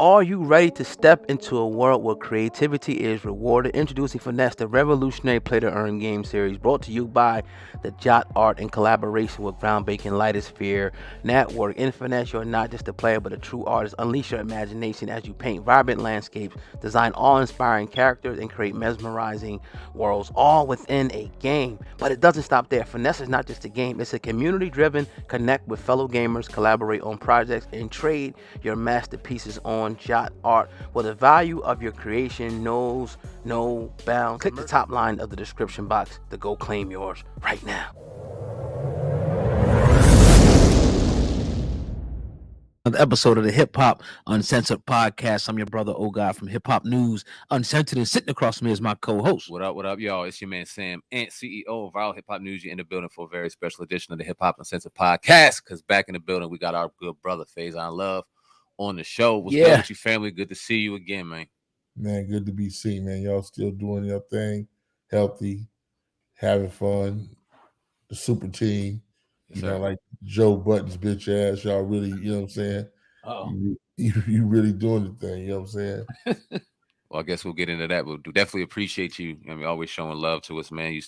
Are you ready to step into a world where creativity is rewarded? Introducing Finesse, the revolutionary play-to-earn game series, brought to you by the Jot Art in collaboration with groundbreaking Lightosphere Network. In Finesse, you're not just a player, but a true artist. Unleash your imagination as you paint vibrant landscapes, design awe-inspiring characters, and create mesmerizing worlds, all within a game. But it doesn't stop there. Finesse is not just a game; it's a community-driven connect with fellow gamers, collaborate on projects, and trade your masterpieces on Jot Art, where the value of your creation knows no bounds. Click the top line of the description box to go claim yours right now. Another episode of the Hip Hop Uncensored podcast. I'm your brother, O God, from Hip Hop News Uncensored, and sitting across from me is my co-host. What up, y'all? It's your man Sam, Ant, CEO of Viral Hip Hop News. You're in the building for a very special edition of the Hip Hop Uncensored podcast. Because back in the building, we got our good brother Faizon Love on the show. What's good with you, family? Good to see you again, man. Man, good to be seen, man. Y'all still doing your thing, healthy, having fun. The super team, Yes, like Joe Button's bitch ass. Y'all really, you know what I'm saying? Oh, you really doing the thing. You know what I'm saying? Well, I guess we'll get into that. We'll definitely appreciate you. I mean, always showing love to us, man. You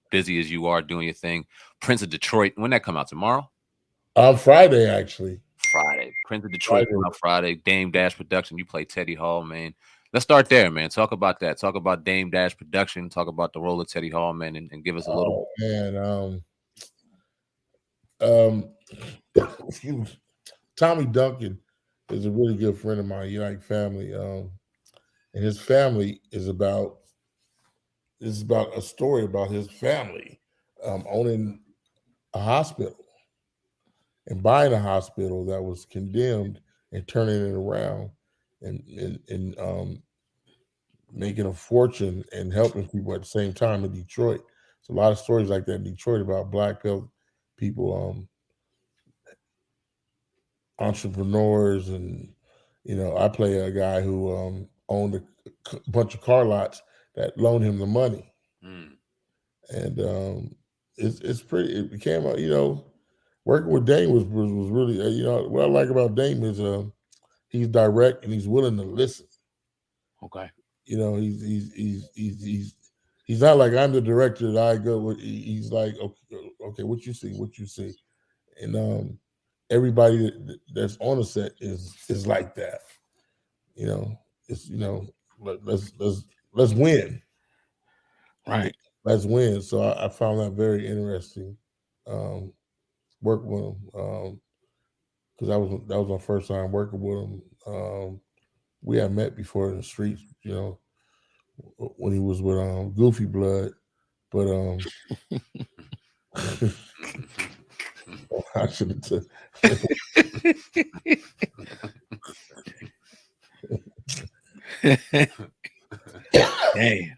busy as you are doing your thing. Prince of Detroit. When that come out tomorrow? On Friday, actually. Friday. Prince of Detroit come out Friday. Dame Dash Production. You play Teddy Hall, man. Let's start there, man. Talk about that. Talk about Dame Dash Production. Talk about the role of Teddy Hall, man, and give us a little. Man, Tommy Duncan is a really good friend of mine. You like family, and his family is about a story about his family owning a hospital and buying a hospital that was condemned and turning it around and making a fortune and helping people at the same time in Detroit. It's a lot of stories like that in Detroit about Black people, entrepreneurs, and I play a guy who owned a bunch of car lots that loaned him the money, and it's pretty. It became working with Dame was really what I like about Dame is he's direct and he's willing to listen. Okay. He's not like I'm the director that I go with. He's like, okay, what you see, and everybody that's on the set is like that. It's let's win, right? Let's win. So I found that very interesting. Work with him because that was my first time working with him. We had met before in the streets, when he was with Goofy Blood, but I should have took. Hey,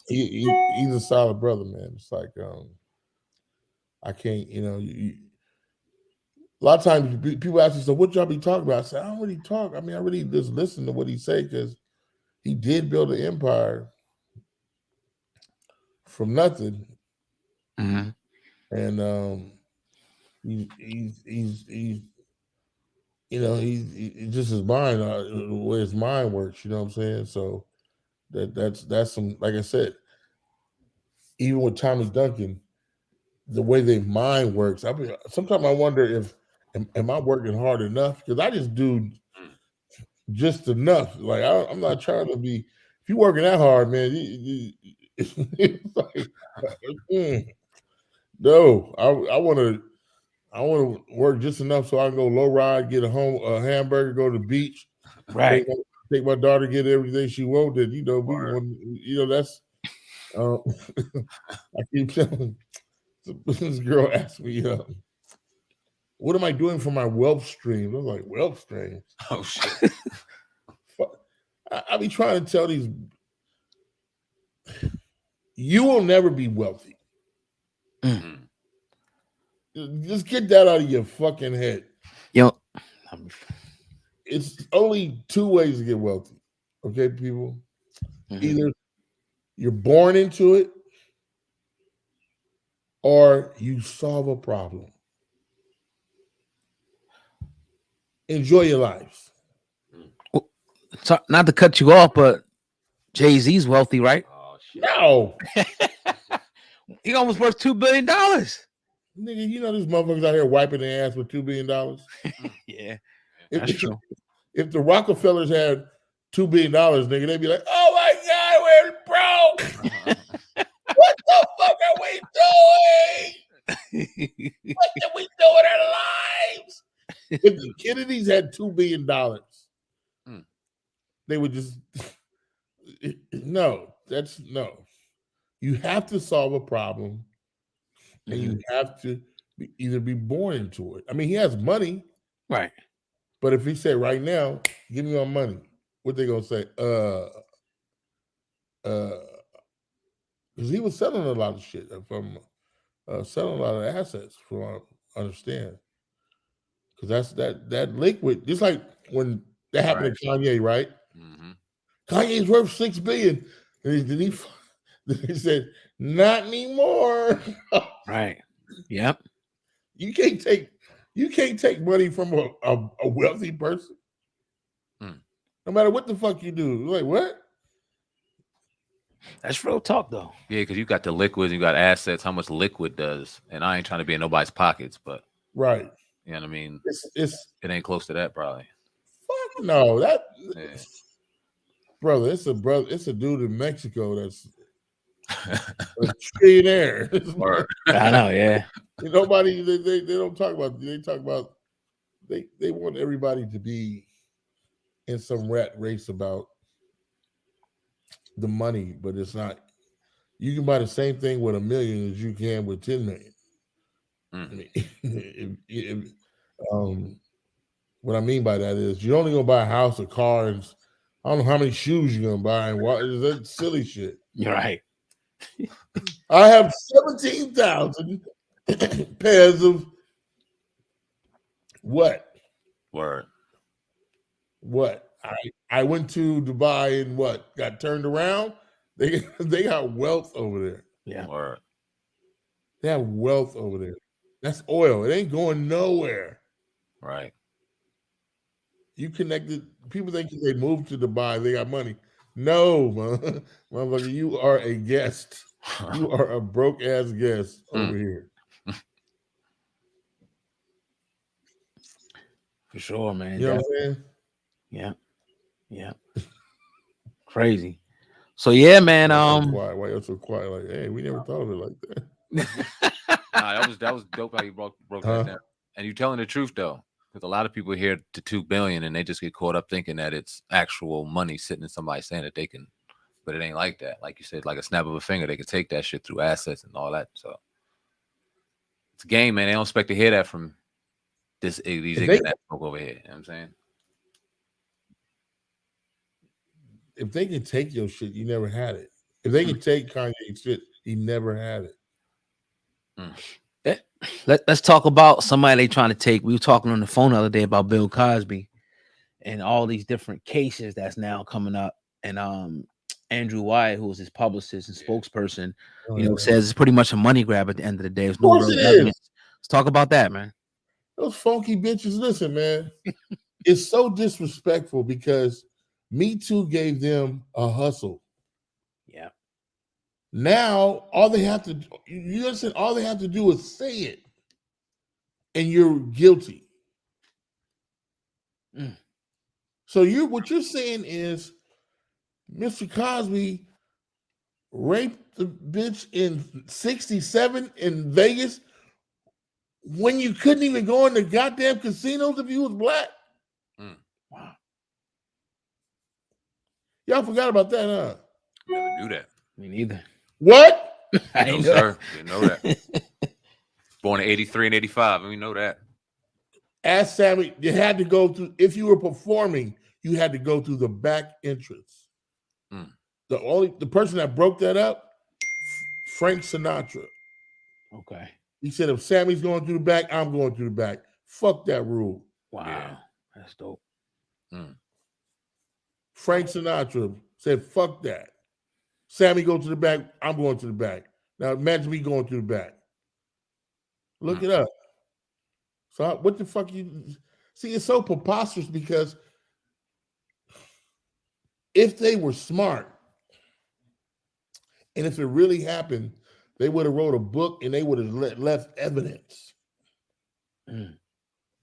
he's a solid brother, man. It's like I can't, a lot of times people ask me, so what y'all be talking about? I say, I don't really talk. I mean, I really just listen to what he say because he did build an empire from nothing, and he's just his mind, the way his mind works. You know what I'm saying? So that's some, like I said, even with Tommy Duncan, the way their mind works. I mean, sometimes I wonder if am I working hard enough? Because I just do just enough. Like I'm not trying to be. If you're working that hard, man, it's like, no. I want to work just enough so I can go low ride, get a hamburger, go to the beach, right? Take my daughter, get everything she wanted. That's. I keep telling this girl asked me, what am I doing for my wealth streams? I was like, wealth streams? Oh shit. I be trying to tell these, you will never be wealthy. Just get that out of your fucking head. It's only two ways to get wealthy. Okay, people? Either you're born into it or you solve a problem. Enjoy your lives. So, not to cut you off, but Jay-Z's wealthy, right? Oh shit. No, He almost worth $2 billion. nigga, you know these motherfuckers out here wiping their ass with $2 billion. Yeah, If, that's true. if the Rockefellers had $2 billion, nigga, they'd be like, "Oh my god, we're broke. What the fuck are we doing? What did we do in our lives?" If the Kennedys had $2 billion, they would just no. That's no. You have to solve a problem, and you have to either be born into it. I mean, he has money, Right. but if he said right now, "Give me my money," what they gonna say? Because he was selling a lot of shit from selling a lot of assets, from what I understand. Because that liquid, just like when that happened to Kanye, right? Mm-hmm. Kanye's worth $6 billion. And then he said, "Not anymore." Right. Yep. You can't take money from a wealthy person. No matter what the fuck you do. Like, what? That's real talk, though. Yeah, because you got the liquids, you got assets. How much liquid does? And I ain't trying to be in nobody's pockets, but Right. you know what I mean. It's It ain't close to that, probably. fuck no. That Yeah. brother, it's a dude in Mexico that's a trillionaire. I know, yeah. Nobody they don't talk about. They talk about they want everybody to be in some rat race about the money, but it's not. You can buy the same thing with $1 million as you can with 10 million. I mean, what I mean by that is you're only gonna buy a house, a car, and I don't know how many shoes you're gonna buy, and what is that silly shit. You're right. I have 17,000 pairs of what? Word. What? I went to Dubai and what? Got turned around. They got wealth over there. Yeah. Word. They have wealth over there. That's oil. It ain't going nowhere. Right. You connected. People think they moved to Dubai, they got money. No, man. Motherfucker, you are a guest. You are a broke ass guest over here. For sure, man. You know what I'm saying? Yeah. Yeah. Crazy. So yeah, man. Quiet. Why you so quiet? Like, hey, we never thought of it like that. That was dope how you broke that down. And you're telling the truth though, because a lot of people hear to 2 billion and they just get caught up thinking that it's actual money sitting in somebody saying that they can, but it ain't like that. Like you said, like a snap of a finger, they can take that shit through assets and all that. So it's a game, man. They don't expect to hear that from these ignorant folk over here. You know what I'm saying? If they can take your shit, you never had it. If they can take Kanye's shit, he never had it. Let's talk about somebody they trying to take. We were talking on the phone the other day about Bill Cosby and all these different cases that's now coming up. And Andrew Wyatt, who was his publicist and spokesperson, says it's pretty much a money grab at the end of the day. There's no real evidence. Let's talk about that, man. Those funky bitches. Listen, man, it's so disrespectful because Me Too gave them a hustle. Yeah. Now all they have to, you understand? All they have to do is say it, and you're guilty. So what you're saying is, Mr. Cosby raped the bitch in '67 in Vegas when you couldn't even go in the goddamn casinos if you was black. Wow. Y'all forgot about that, huh? Never knew that. Me neither. What? I No, know sir. Didn't know that. Born in 83 and 85. We know that. Ask Sammy, you had to go through, if you were performing, you had to go through the back entrance. The person that broke that up, Frank Sinatra. Okay. He said, if Sammy's going through the back, I'm going through the back. Fuck that rule. Wow. Yeah. That's dope. Frank Sinatra said, fuck that. Sammy go to the back, I'm going to the back. Now imagine me going to the back. Look it up. So what the fuck you see? It's so preposterous because If they were smart, and if it really happened, they would have wrote a book and they would have left evidence. Mm.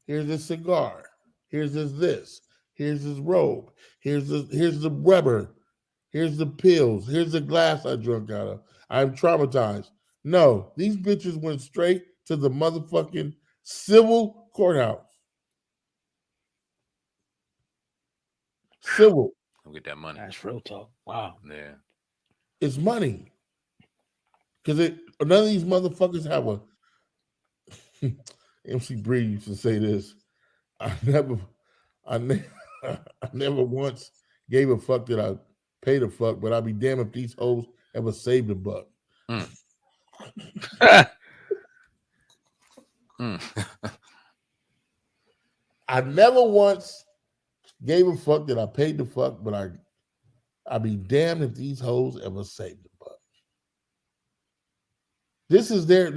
Here's this cigar. Here's this. Here's this robe. Here's the rubber. Here's the pills. Here's the glass I drunk out of. I'm traumatized. No, these bitches went straight to the motherfucking civil courthouse. Civil. Go get that money. That's real talk. Wow. Yeah. It's money. Because none of these motherfuckers have a MC Bree used to say this. I never I, ne- I never once gave a fuck that I paid a fuck, but I'd be damned if these hoes ever saved a buck. Mm. Mm. I never once gave a fuck that I paid the fuck, but I'd be damned if these hoes ever saved a buck. This is their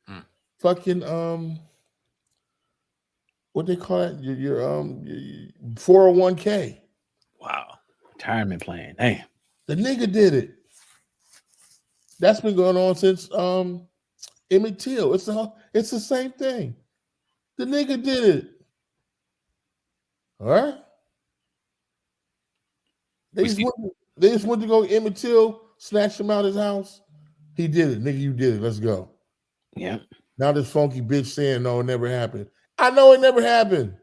Mm. fucking what they call it? Your 401k. Wow. Retirement plan. Damn. The nigga did it. That's been going on since Emmett Till. It's the same thing. The nigga did it. All right. They just went to go Emmett Till, snatch him out of his house. He did it. Nigga, you did it. Let's go. Yeah. Now this funky bitch saying no, it never happened. I know it never happened.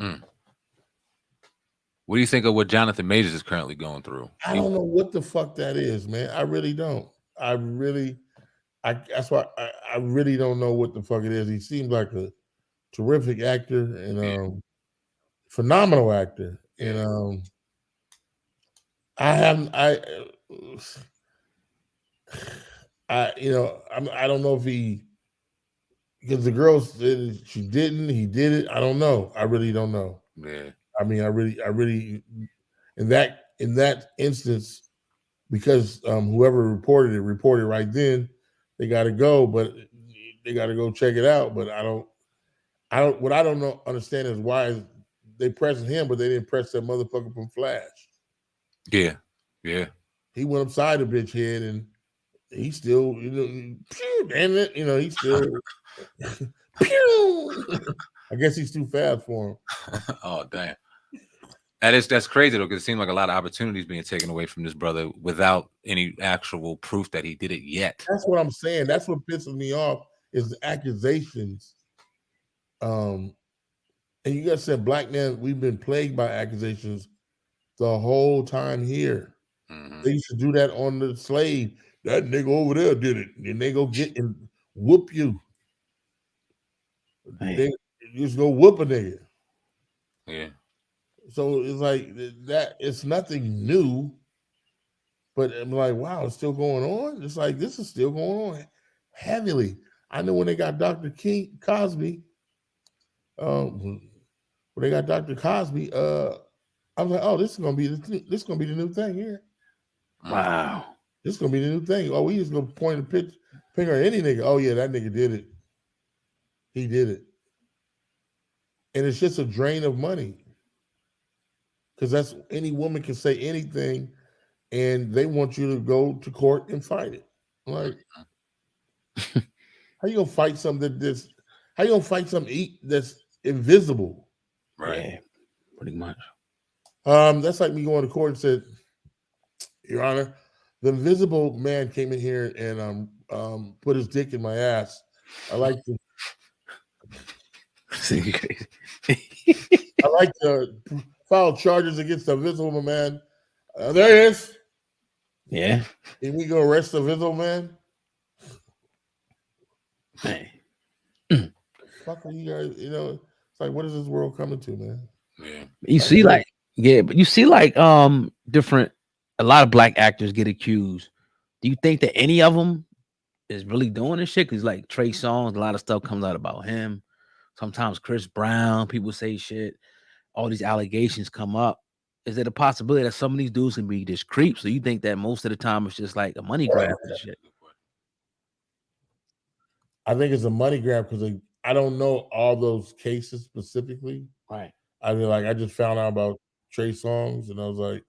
Mm. What do you think of what Jonathan Majors is currently going through? I don't know what the fuck that is, man. I really don't. That's why I really don't know what the fuck it is. He seems like a terrific actor and phenomenal actor. And I don't know if because the girl said she didn't, he did it. I don't know. I really don't know. Yeah. I mean, I really in that instance, because whoever reported right then, they got to go, but they got to go check it out. But I don't what I don't know understand is why they pressing him, but they didn't press that motherfucker from Flash. Yeah. Yeah. He went upside the bitch head and he still, damn it, he's still pew. I guess he's too fast for him. Oh, damn. That's crazy though, because it seems like a lot of opportunities being taken away from this brother without any actual proof that he did it yet. That's what I'm saying. That's what pisses me off is the accusations. And you guys said, black men, we've been plagued by accusations the whole time here. Mm-hmm. They used to do that on the slave. That nigga over there did it. And they go get and whoop you. They just go whoop a nigga. Yeah. So it's like that. It's nothing new, but I'm like, wow, it's still going on. It's like this is still going on heavily. I know when they got Dr. Cosby, when they got Dr. Cosby, I was like, oh, this is gonna be the new thing here. Wow. This is gonna be the new thing. Oh, we just gonna point a finger at any nigga. Oh yeah, that nigga did it. He did it, and it's just a drain of money. Because that's any woman can say anything, and they want you to go to court and fight it. Like, how you gonna fight something that's? How you gonna fight something that's invisible? Right. Yeah, pretty much. That's like me going to court and said, Your Honor, the invisible man came in here and put his dick in my ass. I like to. I like to file charges against the invisible man. There he is. Yeah. And we go arrest the invisible man. Man. Fuck are you guys? It's like, what is this world coming to, man? Yeah. You see, like, yeah, but you see, like, different. A lot of black actors get accused. Do you think that any of them is really doing this shit? Because like Trey Songz, a lot of stuff comes out about him. Sometimes Chris Brown, people say shit. All these allegations come up. Is there a possibility that some of these dudes can be just creeps? So you think that most of the time it's just like a money grab for the shit? I think it's a money grab because I don't know all those cases specifically. Right. I mean, like I just found out about Trey Songz, and I was like,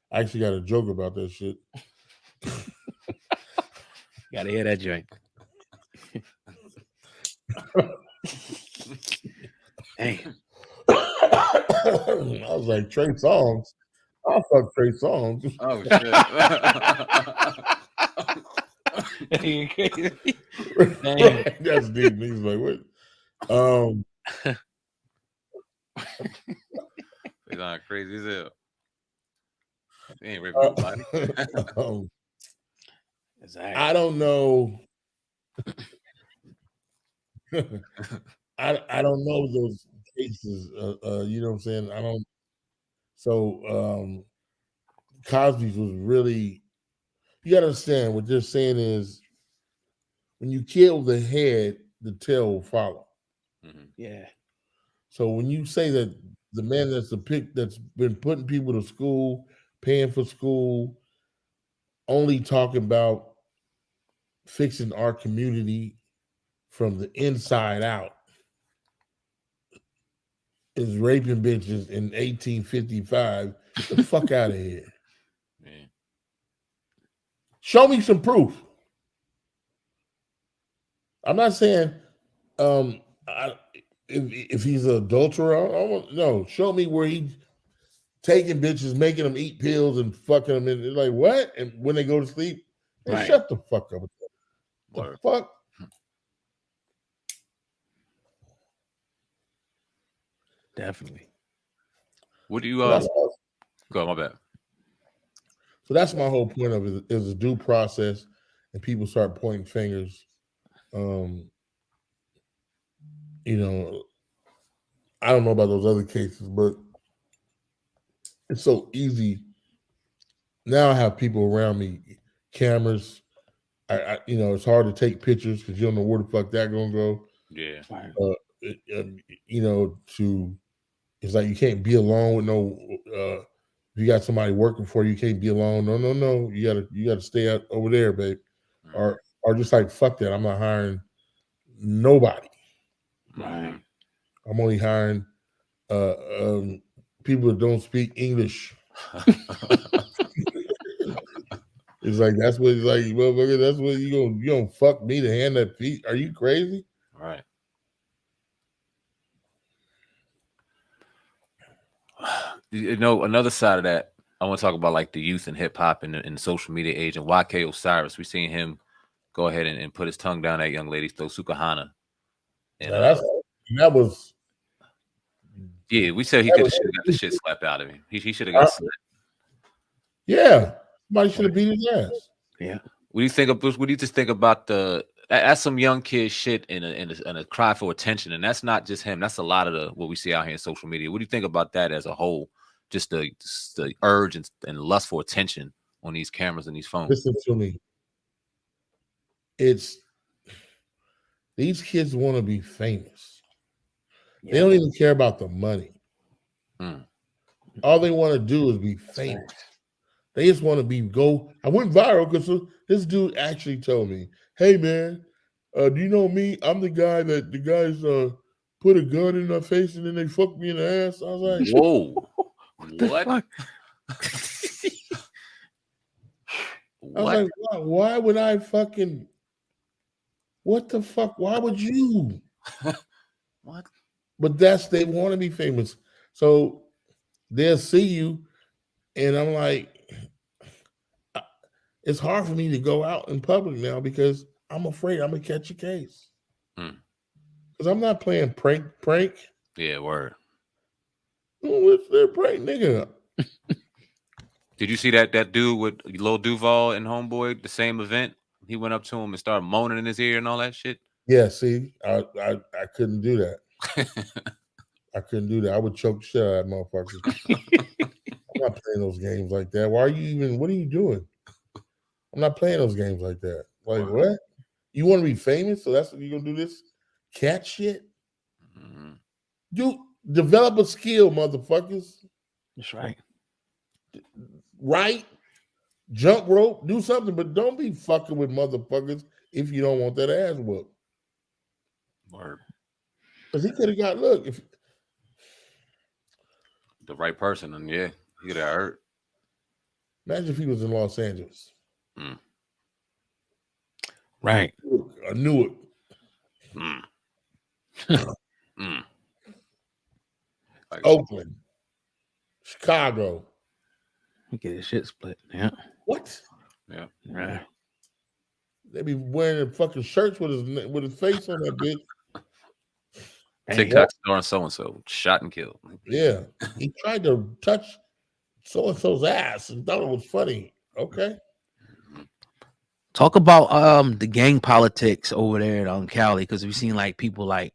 I actually got a joke about that shit. Gotta hear that joint. Damn. I was like, Trey Songz. I'll fuck Trey Songz. Oh shit. Right, that's deep. He's like, what? He's on crazy as hell. He ain't raping nobody. I don't know. I don't know those cases. You know what I'm saying? I don't. So Cosby's was really. You gotta understand what they're saying is when you kill the head, the tail will follow. Mm-hmm. Yeah. So when you say that the man that's been putting people to school, paying for school, only talking about fixing our community from the inside out, is raping bitches in 1855. Get the fuck out of here. Yeah. Show me some proof. I'm not saying if he's an adulterer, I want no. Show me where he's taking bitches, making them eat pills and fucking them. And they're like, what? And when they go to sleep, hey, Right. shut the fuck up. The fuck? Definitely. What do you go? My bad. So that's my whole point of it is a due process, and people start pointing fingers. You know, I don't know about those other cases, but it's so easy. Now I have people around me, cameras. You know, it's hard to take pictures because you don't know where the fuck that gonna go. Yeah. You know, it's like you can't be alone with no. If you got somebody working for you, you can't be alone. No. You gotta stay out over there, babe. Mm-hmm. Or just like fuck that. I'm not hiring nobody. Right. I'm only hiring people that don't speak English. It's like that's what it's like, motherfucker. That's what you gonna fuck me to hand that feet? Are you crazy? Right. You know, another side of that, I want to talk about like the youth and hip hop and the social media age and YK Osiris. We seen him go ahead and put his tongue down that young lady, throw Sukahana. And that was yeah, we said he could have got the shit slapped out of him. He should have got slapped. Yeah, somebody should have beat his ass. Yeah. What do you think of? What do you just think about that's some young kid shit and a cry for attention, and that's not just him. That's a lot of what we see out here in social media. What do you think about that as a whole? Just the urge and lust for attention on these cameras and these phones. Listen to me. It's these kids want to be famous. Yeah. They don't even care about the money. All they want to do is be famous. They just want to go. I went viral because this dude actually told me, "Hey man, do you know me? I'm the guy that the guys put a gun in their face and then they fucked me in the ass." I was like, "Whoa, what?" I was like, why would I fucking? What the fuck? Why would you? What? But they want to be famous, so they'll see you, and I'm like, it's hard for me to go out in public now because I'm afraid I'm gonna catch a case. Because I'm not playing prank. Yeah, word. What's their prank, nigga? Did you see that dude with Lil Duval and Homeboy, the same event? He went up to him and started moaning in his ear and all that shit. Yeah, see, I couldn't do that. I couldn't do that. I would choke shit out of motherfuckers. I'm not playing those games like that. Why are you even? What are you doing? I'm not playing those games like that. Like what? You want to be famous, so that's what you're gonna do this cat shit? You develop a skill, motherfuckers. That's right. Right? Jump rope, do something, but don't be fucking with motherfuckers if you don't want that ass whooped. Word. Because he could have got, look, if the right person, and yeah, he could have hurt. Imagine if he was in Los Angeles. Mm. Right. I knew it. Mm. Mm. Like, Oakland, Chicago. He get his shit split. Yeah. What? yeah. Yeah. They be wearing fucking shirts with his face on that bitch. TikTok star so and so shot and killed. Yeah, he tried to touch so and so's ass and thought it was funny. Okay, Talk about the gang politics over there in Cali, because we've seen like people like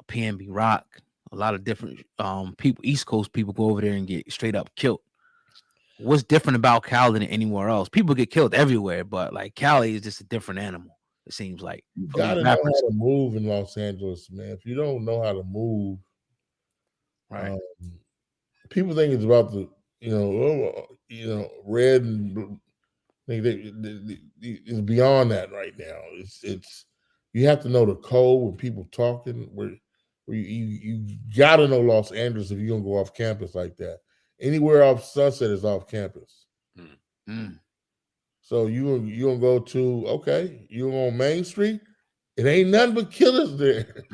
PNB Rock, a lot of different people, East Coast people go over there and get straight up killed. What's different about Cali than anywhere else? People get killed everywhere, but like Cali is just a different animal. It seems like you for these gotta know rappers, how to move in Los Angeles, man. If you don't know how to move, right? people think it's about the red and blue. It's beyond that right now. It's you have to know the code when people talking. Where you got to know Los Angeles if you're gonna go off campus like that. Anywhere off Sunset is off campus. Mm. So you gonna go to you on Main Street. It ain't nothing but killers there.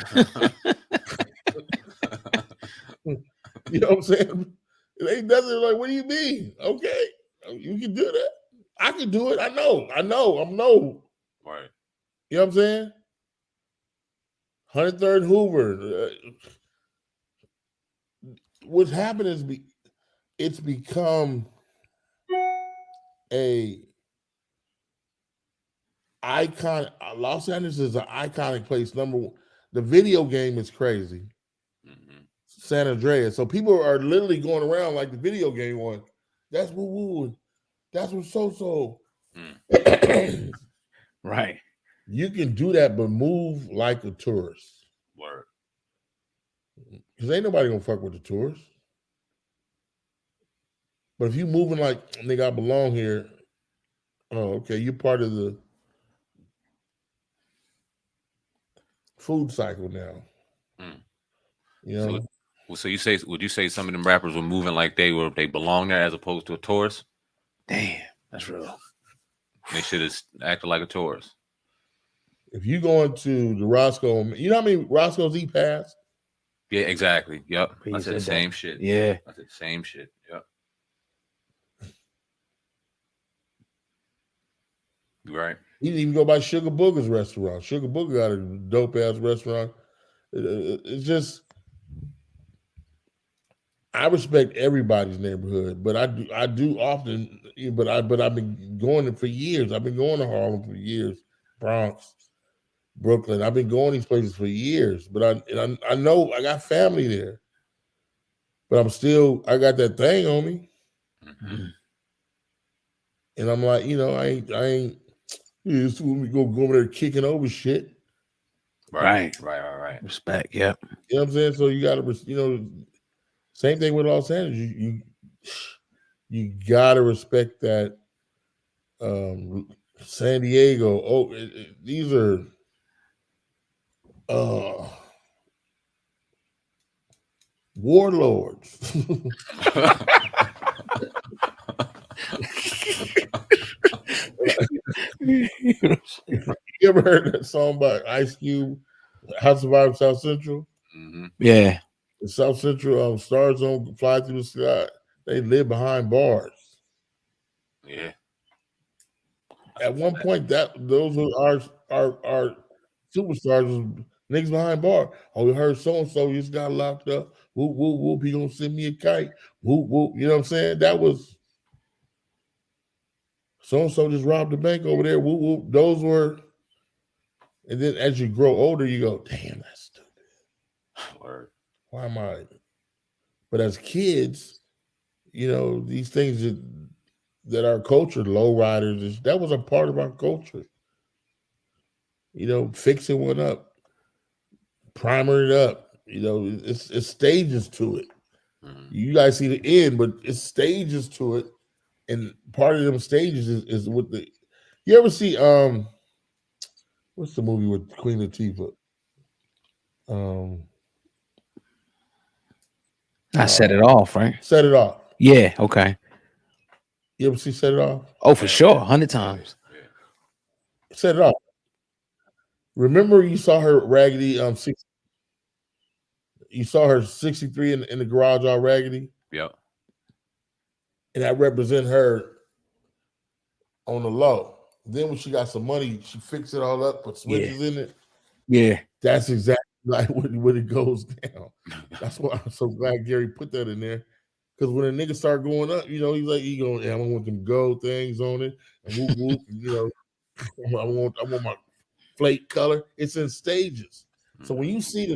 You know what I'm saying? It ain't nothing like, what do you mean? Okay, you can do that. I can do it. I know. I'm no. Right. You know what I'm saying? 103rd Hoover. What's happened is it's become a icon. Los Angeles is an iconic place. Number one, the video game is crazy. Mm-hmm. San Andreas. So people are literally going around like the video game one. That's woo woo. That's what so. Right. You can do that, but move like a tourist. Word. Because ain't nobody gonna fuck with the tourists. But if you moving like, nigga, I belong here. Oh, okay, you're part of the food cycle now. Mm. You know. So would you say some of them rappers were moving like they belong there as opposed to a tourist? Damn, that's real. They should have acted like a tourist. If you going to the Roscoe, you know how many Roscoe's he passed? Yeah, exactly. Yep. He I said the said same that. shit. Yeah. I said the same shit. Yep. You right. He didn't even go by Sugar Booger's restaurant. Sugar Booger got a dope ass restaurant. It's just, I respect everybody's neighborhood, but I do often, but I've been going there for years. I've been going to Harlem for years, Bronx, Brooklyn. I've been going these places for years, but I know I got family there, but I got that thing on me, Mm-hmm. and I'm like, I ain't. You just want me to go over there kicking over shit. Right. Respect. Yep. You know what I'm saying? So you got to, same thing with Los Angeles. You gotta respect that. San Diego. Oh, these are warlords. You ever heard that song by Ice Cube, "How to Survive South Central"? Mm-hmm. Yeah. The South Central stars don't fly through the sky. They live behind bars. Yeah. At one point, those were our superstars was niggas behind bar. Oh, we heard so and so just got locked up. Whoop whoop whoop. He gonna send me a kite. Whoop whoop. You know what I'm saying? That was so and so just robbed the bank over there. Whoop whoop. Those were. And then as you grow older, you go, damn, that's stupid. Word. Why am I? But as kids, these things that our culture, low riders, that was a part of our culture. Fixing one up, primer it up. It's stages to it. Mm-hmm. You guys see the end, but it's stages to it, and part of them stages is with the. You ever see what's the movie with Queen Latifah? I set it off, right? Set It Off. Yeah. Okay. You ever see Set It Off? Oh, for sure, 100 times. Set It Off. Remember, you saw her raggedy. You saw her 63 in the garage all raggedy. Yep. And that represent her on the low. Then when she got some money, she fixed it all up, put switches in it. Yeah. That's exactly like when it goes down. That's why I'm so glad Gary put that in there. Because when a nigga start going up, he's like, I want them gold things on it, and whoop whoop, I want my flake color. It's in stages. So when you see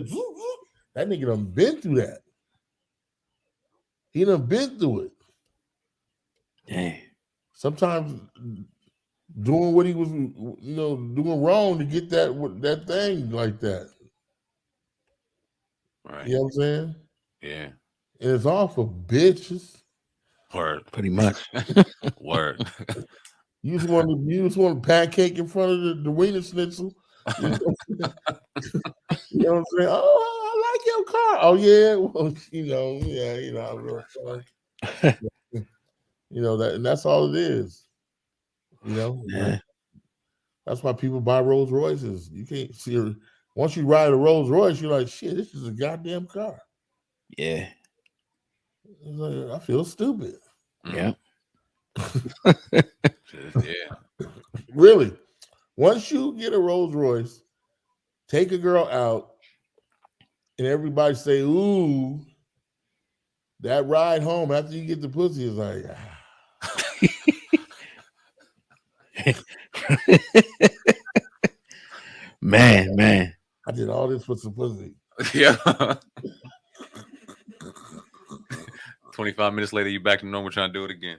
that nigga done been through that. He done been through it. Dang. Sometimes doing what he was, doing wrong to get that thing like that. Right. You know what I'm saying? Yeah. And it's all for bitches. Word. Pretty much. Word. You just want a pancake in front of the wiener schnitzel. You know what I'm saying? Oh, I like your car. Oh yeah, well, that, and that's all it is. Yeah. That's why people buy Rolls Royces. You can't see her. Once you ride a Rolls Royce, you're like, shit, this is a goddamn car. Yeah. It's like, I feel stupid. Yeah. Yeah. Really. Once you get a Rolls Royce, take a girl out, and everybody say, ooh, that ride home after you get the pussy is like, man. I did all this for some pussy. Yeah. 25 minutes later, you back to normal trying to do it again.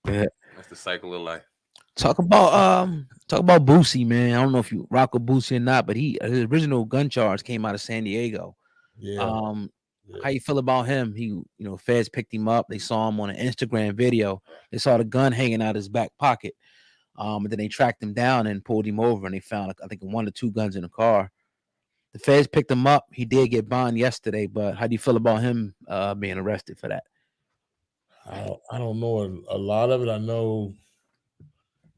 Yeah. That's the cycle of life. Talk about Boosie, man. I don't know if you rock with Boosie or not, but his original gun charge came out of San Diego. Yeah. How you feel about him? He, feds picked him up. They saw him on an Instagram video. They saw the gun hanging out his back pocket. And then they tracked him down and pulled him over, and they found, I think, 1 or 2 guns in the car. The feds picked him up. He did get bond yesterday, but how do you feel about him being arrested for that? I don't know a lot of it. I know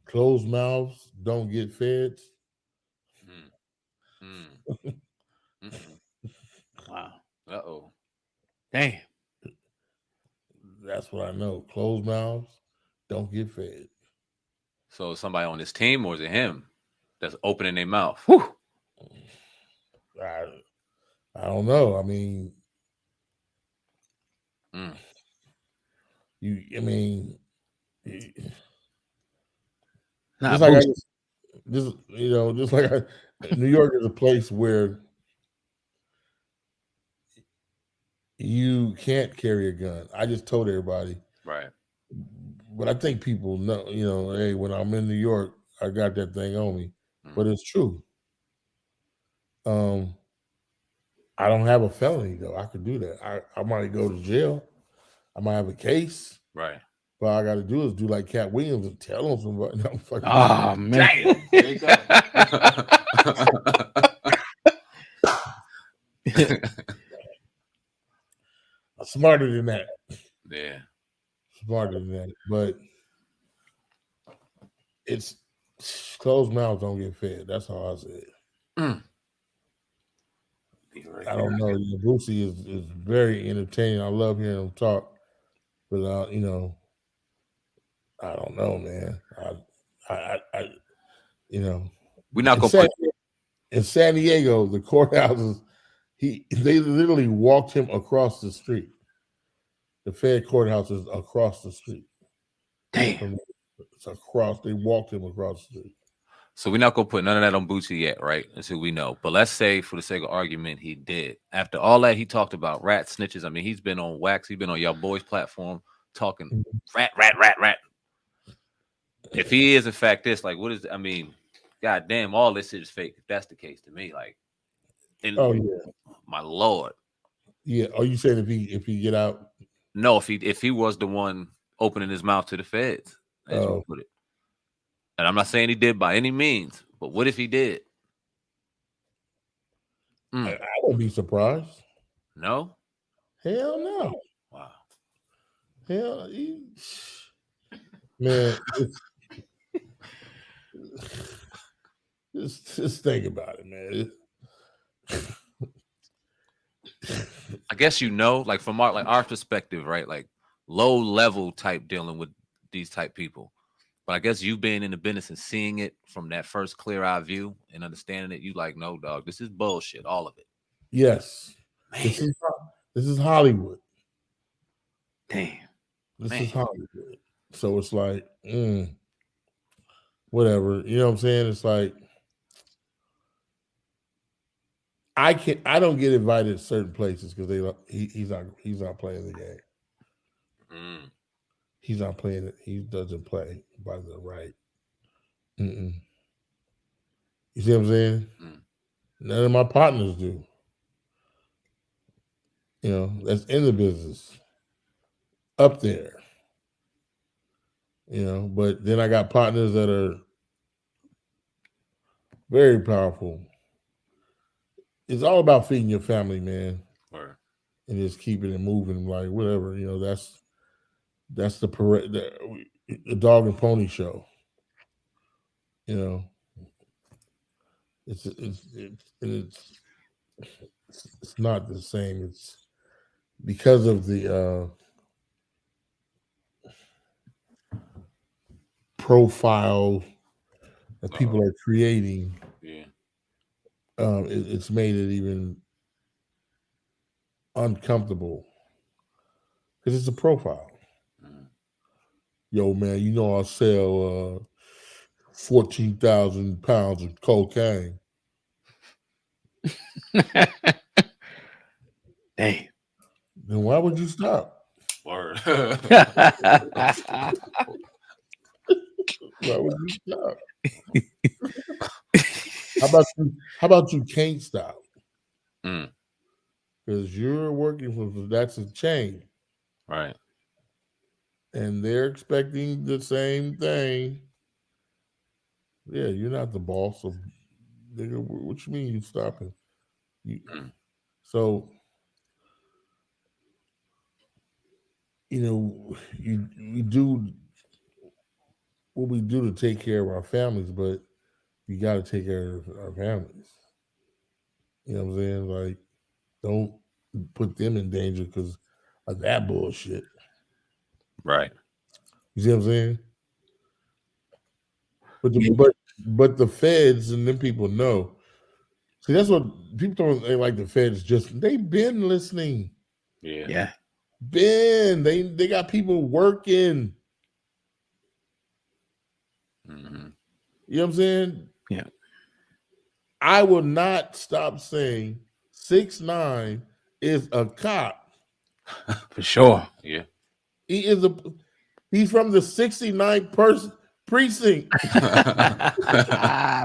closed mouths don't get fed. Wow. Uh-oh. Damn. That's what I know. Closed mouths don't get fed. So somebody on his team, or is it him that's opening their mouth? Whew. I don't know. I mean, just like New York is a place where you can't carry a gun. I just told everybody. Right. But I think people know, hey, when I'm in New York, I got that thing on me. But it's true. I don't have a felony though. I could do that. I might go to jail. I might have a case. Right. But all I got to do is do like Cat Williams and tell them somebody. No, oh man. Damn. There you go. Smarter than that. Yeah. Smarter than that. But it's closed mouths don't get fed. That's how I say it. I don't know. Boosie is very entertaining. I love hearing him talk. But I don't know, man. We're not gonna in San Diego, the courthouses, they literally walked him across the street. The Fed courthouse is across the street. Damn. It's across. They walked him across the street. So we're not gonna put none of that on Boosie yet, right? Until we know. But let's say, for the sake of argument, he did. After all that, he talked about rat snitches. I mean, he's been on Wax. He's been on y'all boys' platform talking rat. If he is in fact this, like, what is? I mean, goddamn, all this shit is fake. If that's the case, to me, like, my lord. Yeah. Are you saying if he get out? No, if he was the one opening his mouth to the feds, as you put it. And I'm not saying he did by any means, but what if he did? I wouldn't be surprised. No? Hell no. Wow. Hell, man, just think about it, man. I guess like from our perspective, right? Like low level type dealing with these type people. But I guess you being in the business and seeing it from that first clear eye view and understanding it, you like, no, dog, this is bullshit, all of it. Yes, Man. this is Hollywood. Damn. This Man. is Hollywood. So it's like, whatever. You know what I'm saying? It's like I don't get invited to certain places because he's not playing the game. He's not playing it. He doesn't play by the right. Mm-mm. You see what I'm saying? None of my partners do. You know, that's in the business up there. You know, but then I got partners that are very powerful. It's all about feeding your family, man, and just keeping it moving. Like whatever, you know. That's the dog and pony show. You know, it's not the same. It's because of the profile that people are creating. Yeah. It's made it even uncomfortable because it's a profile. Yo, man, you know I sell 14,000 pounds of cocaine. Damn. Then why would you stop? Word. Why would you stop? How about you can't stop? Because you're working for that's a chain. Right. And they're expecting the same thing. Yeah, you're not the boss of nigga. What you mean you stopping? So you know, we do what we do to take care of our families, but you got to take care of our families. You know what I'm saying? Like, don't put them in danger because of that bullshit. Right. You see what I'm saying? But the feds and them people know. See, that's what people don't they like the feds. Just they've been listening. Yeah. Yeah. They got people working. You know what I'm saying? Yeah. I will not stop saying 6ix9ine is a cop. For sure. Yeah. He's from the 69th precinct.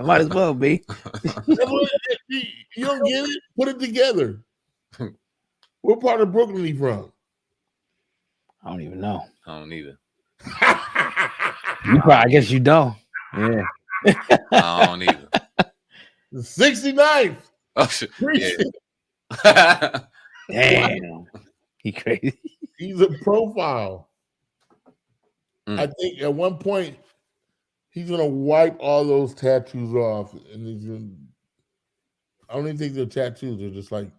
Might as well be. You don't get it? Put it together. What part of Brooklyn he from? I don't even know. I don't either. I guess you don't. Yeah. I don't either. The 69th. Oh shit. Yeah. Damn. He crazy. He's a profile. I think at one point he's gonna wipe all those tattoos off, and I don't even think they're tattoos; they're just like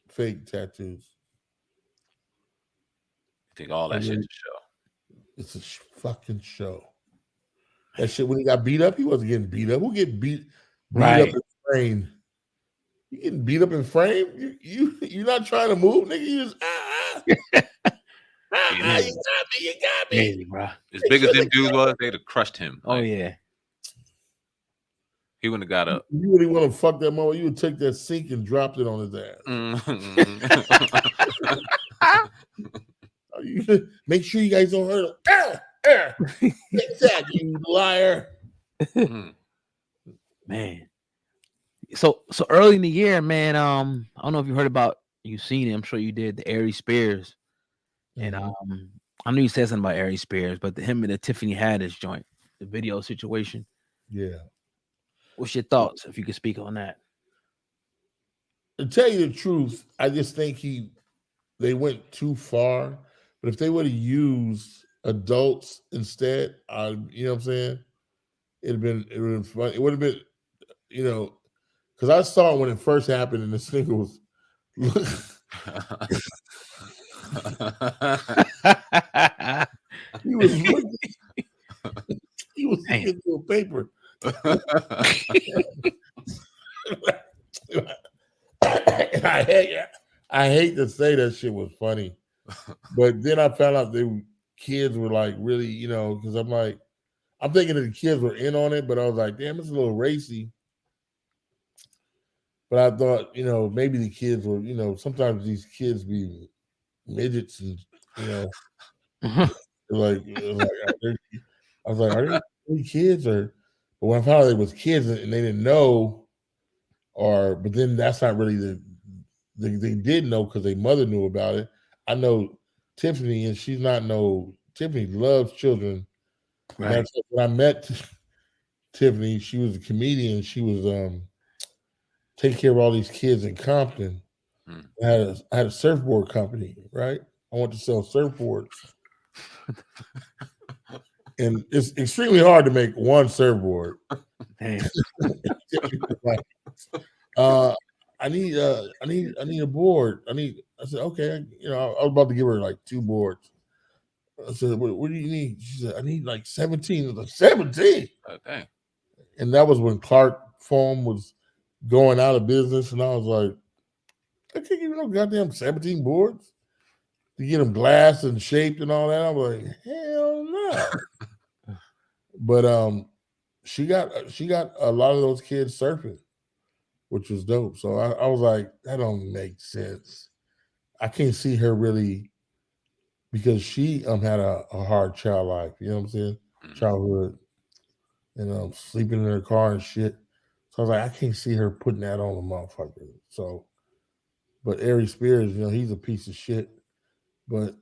fake tattoos. I think all that shit's a show. It's a fucking show. That shit when he got beat up, he wasn't getting beat up. Who get beat up in frame? You getting beat up in frame? You're not trying to move, nigga. You just you got me. Crazy, bro. As big as them dudes was, they'd have crushed him. Oh yeah. He wouldn't have got up. You really want to fuck that mother? You would take that sink and dropped it on his ass. Make sure you guys don't hurt him. Get that, you liar. Man. So early in the year, man, I don't know if you heard about, you seen it, I'm sure you did, the Ari Spears. And I knew you said something about Ari Spears, but him and the Tiffany Haddish joint, the video situation. Yeah. What's your thoughts, if you could speak on that? To tell you the truth, I just think he they went too far. But if they would have used adults instead, you know what I'm saying? It would have been fun. It would have been, you know, because I saw it when it first happened, and this nigga was he was looking, he was looking through a paper. And I hate to say that shit was funny, but then I found out kids were like really, you know, because I'm thinking that the kids were in on it, but I was like, damn, it's a little racy. But I thought, you know, maybe the kids were, you know, sometimes these kids be midgets and, you know, like I was like, are they really kids or? But when I found out it was kids and they didn't know, but then that's not really they did know because their mother knew about it. I know Tiffany, and she's not Tiffany loves children. Right. When I met Tiffany, she was a comedian. She was taking care of all these kids in Compton. I had a surfboard company, right? I want to sell surfboards. And it's extremely hard to make one surfboard. I need a board. I said, okay, you know, I was about to give her like 2 boards. I said, what do you need? She said, I need like 17. I was like, 17? Oh, dang. And that was when Clark Foam was going out of business. And I was like, I can't give you no goddamn 17 boards to get them glassed and shaped and all that. I was like, hell no. But she got a lot of those kids surfing, which was dope. So I was like, that don't make sense. I can't see her really because she had a hard child life, you know what I'm saying? Childhood, and sleeping in her car and shit. So I was like, I can't see her putting that on a motherfucker. So, but Ari Spears, you know, he's a piece of shit. But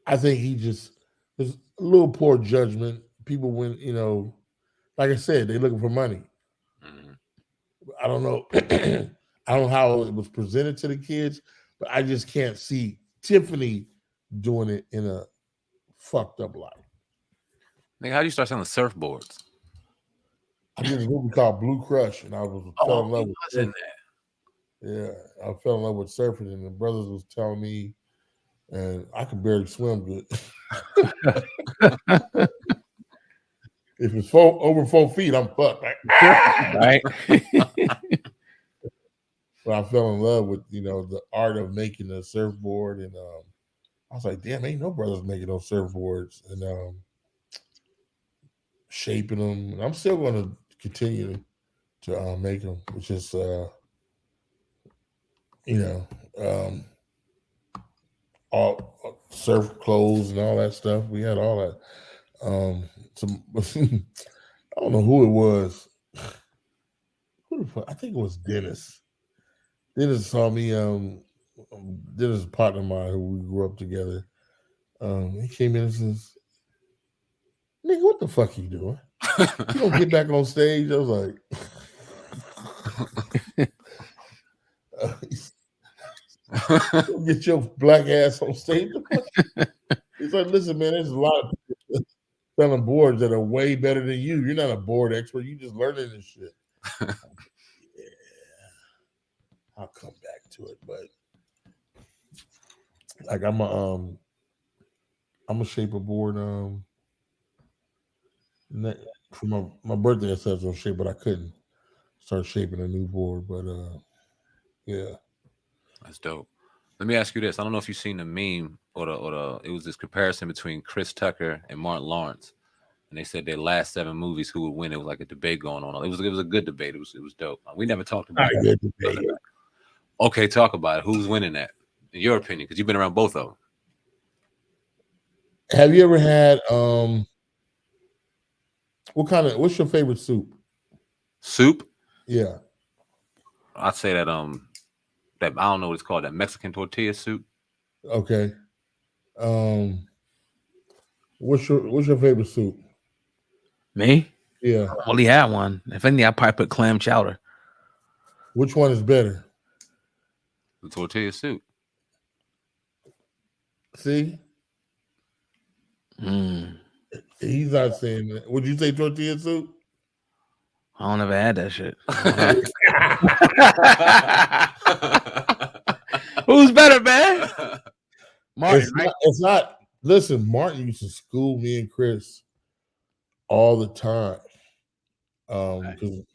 I think there's a little poor judgment. People when, you know, like I said, they're looking for money. I don't know. I don't know how it was presented to the kids, but I just can't see Tiffany doing it in a fucked up life. Nigga, how do you start selling surfboards? I did a movie called Blue Crush, and I fell in love with surfing. Yeah, I fell in love with surfing, and the brothers was telling me, and I could barely swim good. If it's over 4 feet, I'm fucked. Right. But I fell in love with, you know, the art of making a surfboard, and I was like, damn, ain't no brothers making those surfboards and shaping them. And I'm still going to continue to make them, which is, you know, all surf clothes and all that stuff. We had all that. Some I don't know who it was. I think it was Dennis. Dennis saw me. Dennis is a partner of mine who we grew up together. He came in and says, "Nigga, what the fuck you doing? You don't get back on stage." I was like, "Get your black ass on stage." He's like, "Listen, man, there's a lot of people selling boards that are way better than you. You're not a board expert. You just learning this shit." Yeah, I'll come back to it, but like I'm a shape a board for my birthday. I said I was gonna shape, but I couldn't start shaping a new board. But yeah, That's dope. Let me ask you this. I don't know if you've seen the meme or it was this comparison between Chris Tucker and Martin Lawrence. And they said their last 7 movies, who would win? It was like a debate going on. It was a good debate. It was dope. We never talked about it. Okay, talk about it. Who's winning that? In your opinion, because you've been around both of them. Have you ever had what's your favorite soup? Soup? Yeah. I'd say that that I don't know what it's called, that Mexican tortilla soup. Okay. What's your favorite soup? Me? Yeah. I only had one. If anything, I probably put clam chowder. Which one is better? The tortilla soup. See, he's not saying that. Would you say tortilla soup? I don't ever had that shit. Who's better, man? Martin, right? It's not. Listen, Martin used to school me and Chris all the time. Because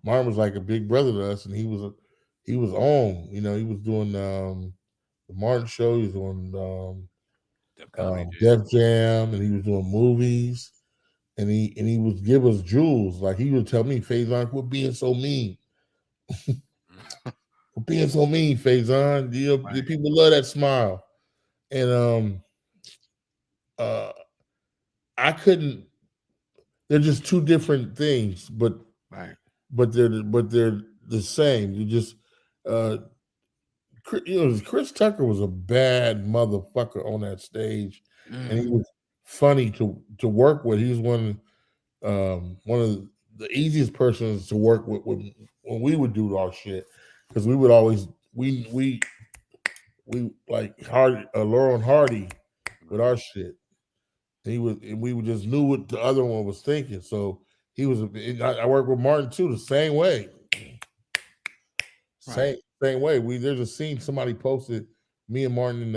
Martin was like a big brother to us, and he was on. You know, he was doing the Martin show. He was doing Def Jam, and he was doing movies. And he would give us jewels. Like he would tell me, Faizon, quit being so mean. Quit being so mean, Faizon. The people love that smile. And I couldn't. They're just two different things, but they're the same. You just Chris Tucker was a bad motherfucker on that stage, and he was funny to work with. He was one of the easiest persons to work with when we would do our shit, because we would always we like Laurel and Hardy with our shit. And we just knew what the other one was thinking. So he was. I worked with Martin too, the same way. Same way. There's a scene somebody posted me and Martin in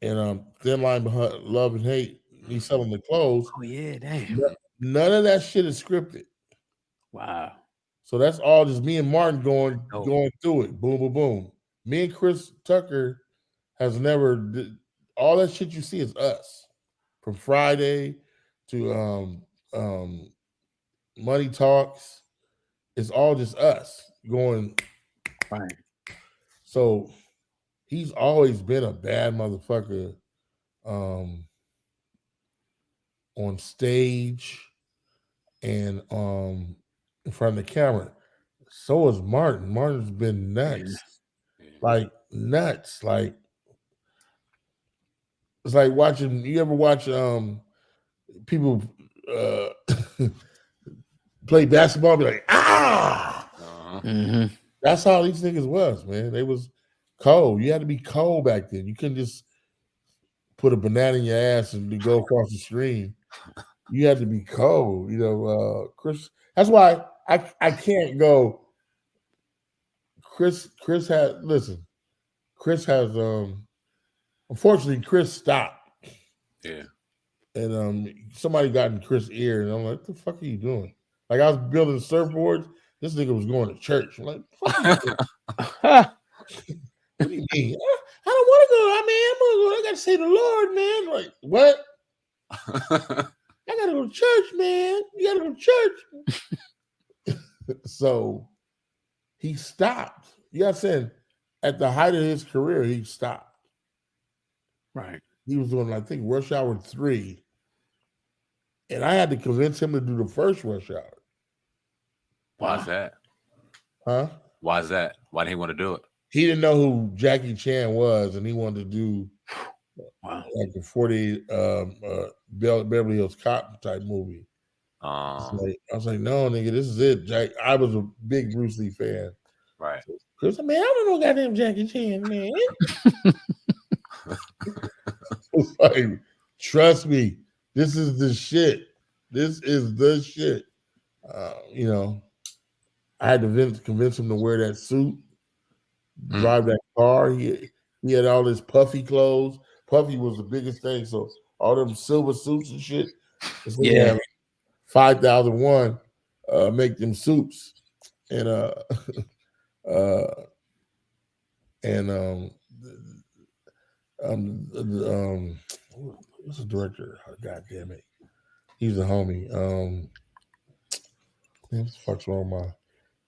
the Thin Line Behind Love and Hate. Me selling the clothes. Oh yeah, damn. None of that shit is scripted. Wow. So that's all just me and Martin going through it. Boom, boom, boom. Me and Chris Tucker has never. All that shit you see is us. From Friday to Money Talks, it's all just us going. Right. So he's always been a bad motherfucker on stage and in front of the camera. So is Martin. Martin's been nuts. Yeah. Like nuts. Like it's like watching. You ever watch people play basketball? Be like, That's how these niggas was, man. They was cold. You had to be cold back then. You couldn't just put a banana in your ass and go across the screen. You had to be cold. You know, Chris. That's why I can't go. Chris has unfortunately Chris stopped. Yeah. And somebody got in Chris' ear, and I'm like, what the fuck are you doing? Like I was building surfboards. This nigga was going to church. I'm like, fuck you. What do you mean? I don't want to go. I mean, I'm gonna go. I gotta say the Lord, man. Like, what? I gotta go to church, man. You gotta go to church. So he stopped. You know what I'm saying? At the height of his career, he stopped. Right. He was doing, I think, Rush Hour 3. And I had to convince him to do the first Rush Hour. Why's that? Huh? Why's that? Why didn't he want to do it? He didn't know who Jackie Chan was, and he wanted to do like a 40 Beverly Hills Cop type movie. I was like, no, nigga, this is it. I was a big Bruce Lee fan. Right. Chris, man, I don't know goddamn Jackie Chan, man. Like, trust me, this is the shit. This is the shit. You know, I had to convince him to wear that suit, drive that car. He had all his puffy clothes. Puffy was the biggest thing. So all them silver suits and shit. Yeah. 5001 make them suits. And what's the director? Oh, God damn it. He's a homie. Man, what the fuck's wrong with my?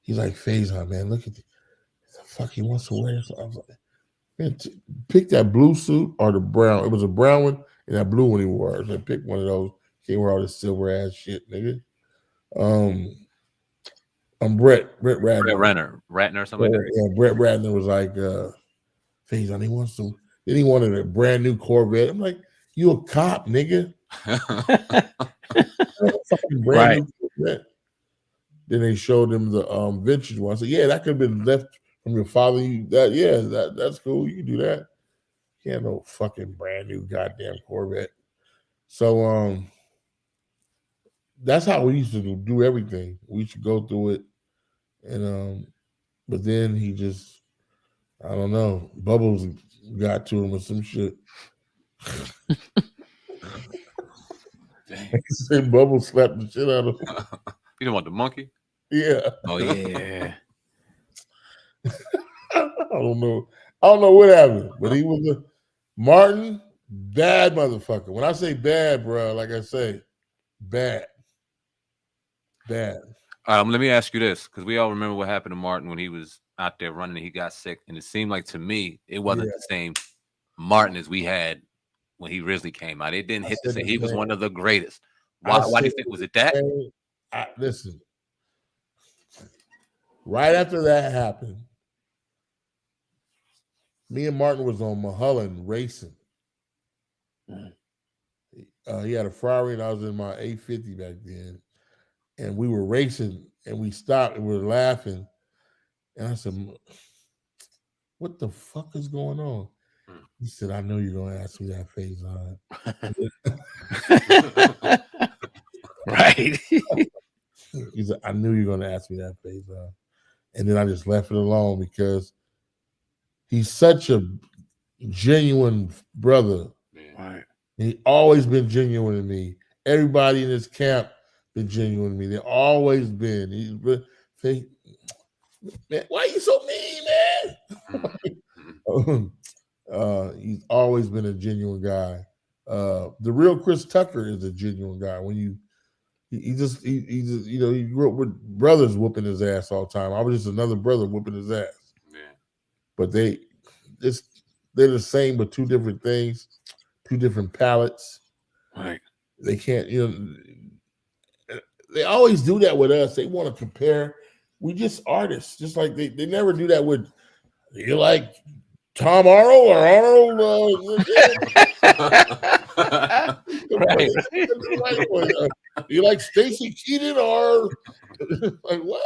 He's like, Faizon, man, look at the fuck he wants to wear. So I was like, man, pick that blue suit or the brown. It was a brown one and that blue one he wore. So pick one of those. Can't wear all this silver ass shit, nigga. I'm Brett Ratner. Ratner or something like that. Yeah, Brett Ratner was like, Faizon, he wants to. Then he wanted a brand new Corvette. I'm like, you a cop, nigga. Fucking brand new Corvette. Then they showed him the vintage one. I said, yeah, that could have been left from your father. That's cool. You can do that. He had no fucking brand new goddamn Corvette. So that's how we used to do everything. We used to go through it, and but then he just, I don't know, Bubbles got to him or some shit. And Bubbles slapped the shit out of him. You know what, the monkey? Yeah. Oh yeah. I don't know. I don't know what happened, but he was a Martin, bad motherfucker. When I say bad, bro, like I say, bad. Bad. Let me ask you this, because we all remember what happened to Martin when he was out there running and he got sick. And it seemed like to me, it wasn't the same Martin as we had when he originally came out. It didn't hit the same. He was one of the greatest. Why do you think, was it that? Listen, right after that happened, me and Martin was on Mulholland racing. He had a Ferrari and I was in my 850 back then. And we were racing and we stopped and we were laughing. And I said, what the fuck is going on? He said, I know you're going to ask me that, Faizon. Right. He said, I knew you were going to ask me that, Faizon. And then I just left it alone because he's such a genuine brother. Right. He always been genuine to me. Everybody in this camp been genuine to me. They always been. Man, why are you so mean, man? He's always been a genuine guy. The real Chris Tucker is a genuine guy. When he just he grew up with brothers whooping his ass all the time. I was just another brother whooping his ass. Yeah. But they're the same, but two different things, two different palettes. Right. They can't, they always do that with us. They want to compare. We just artists, just like they never do that with you, like Tom Arnold or Arnold. Right. You like Stacy Keaton or like what?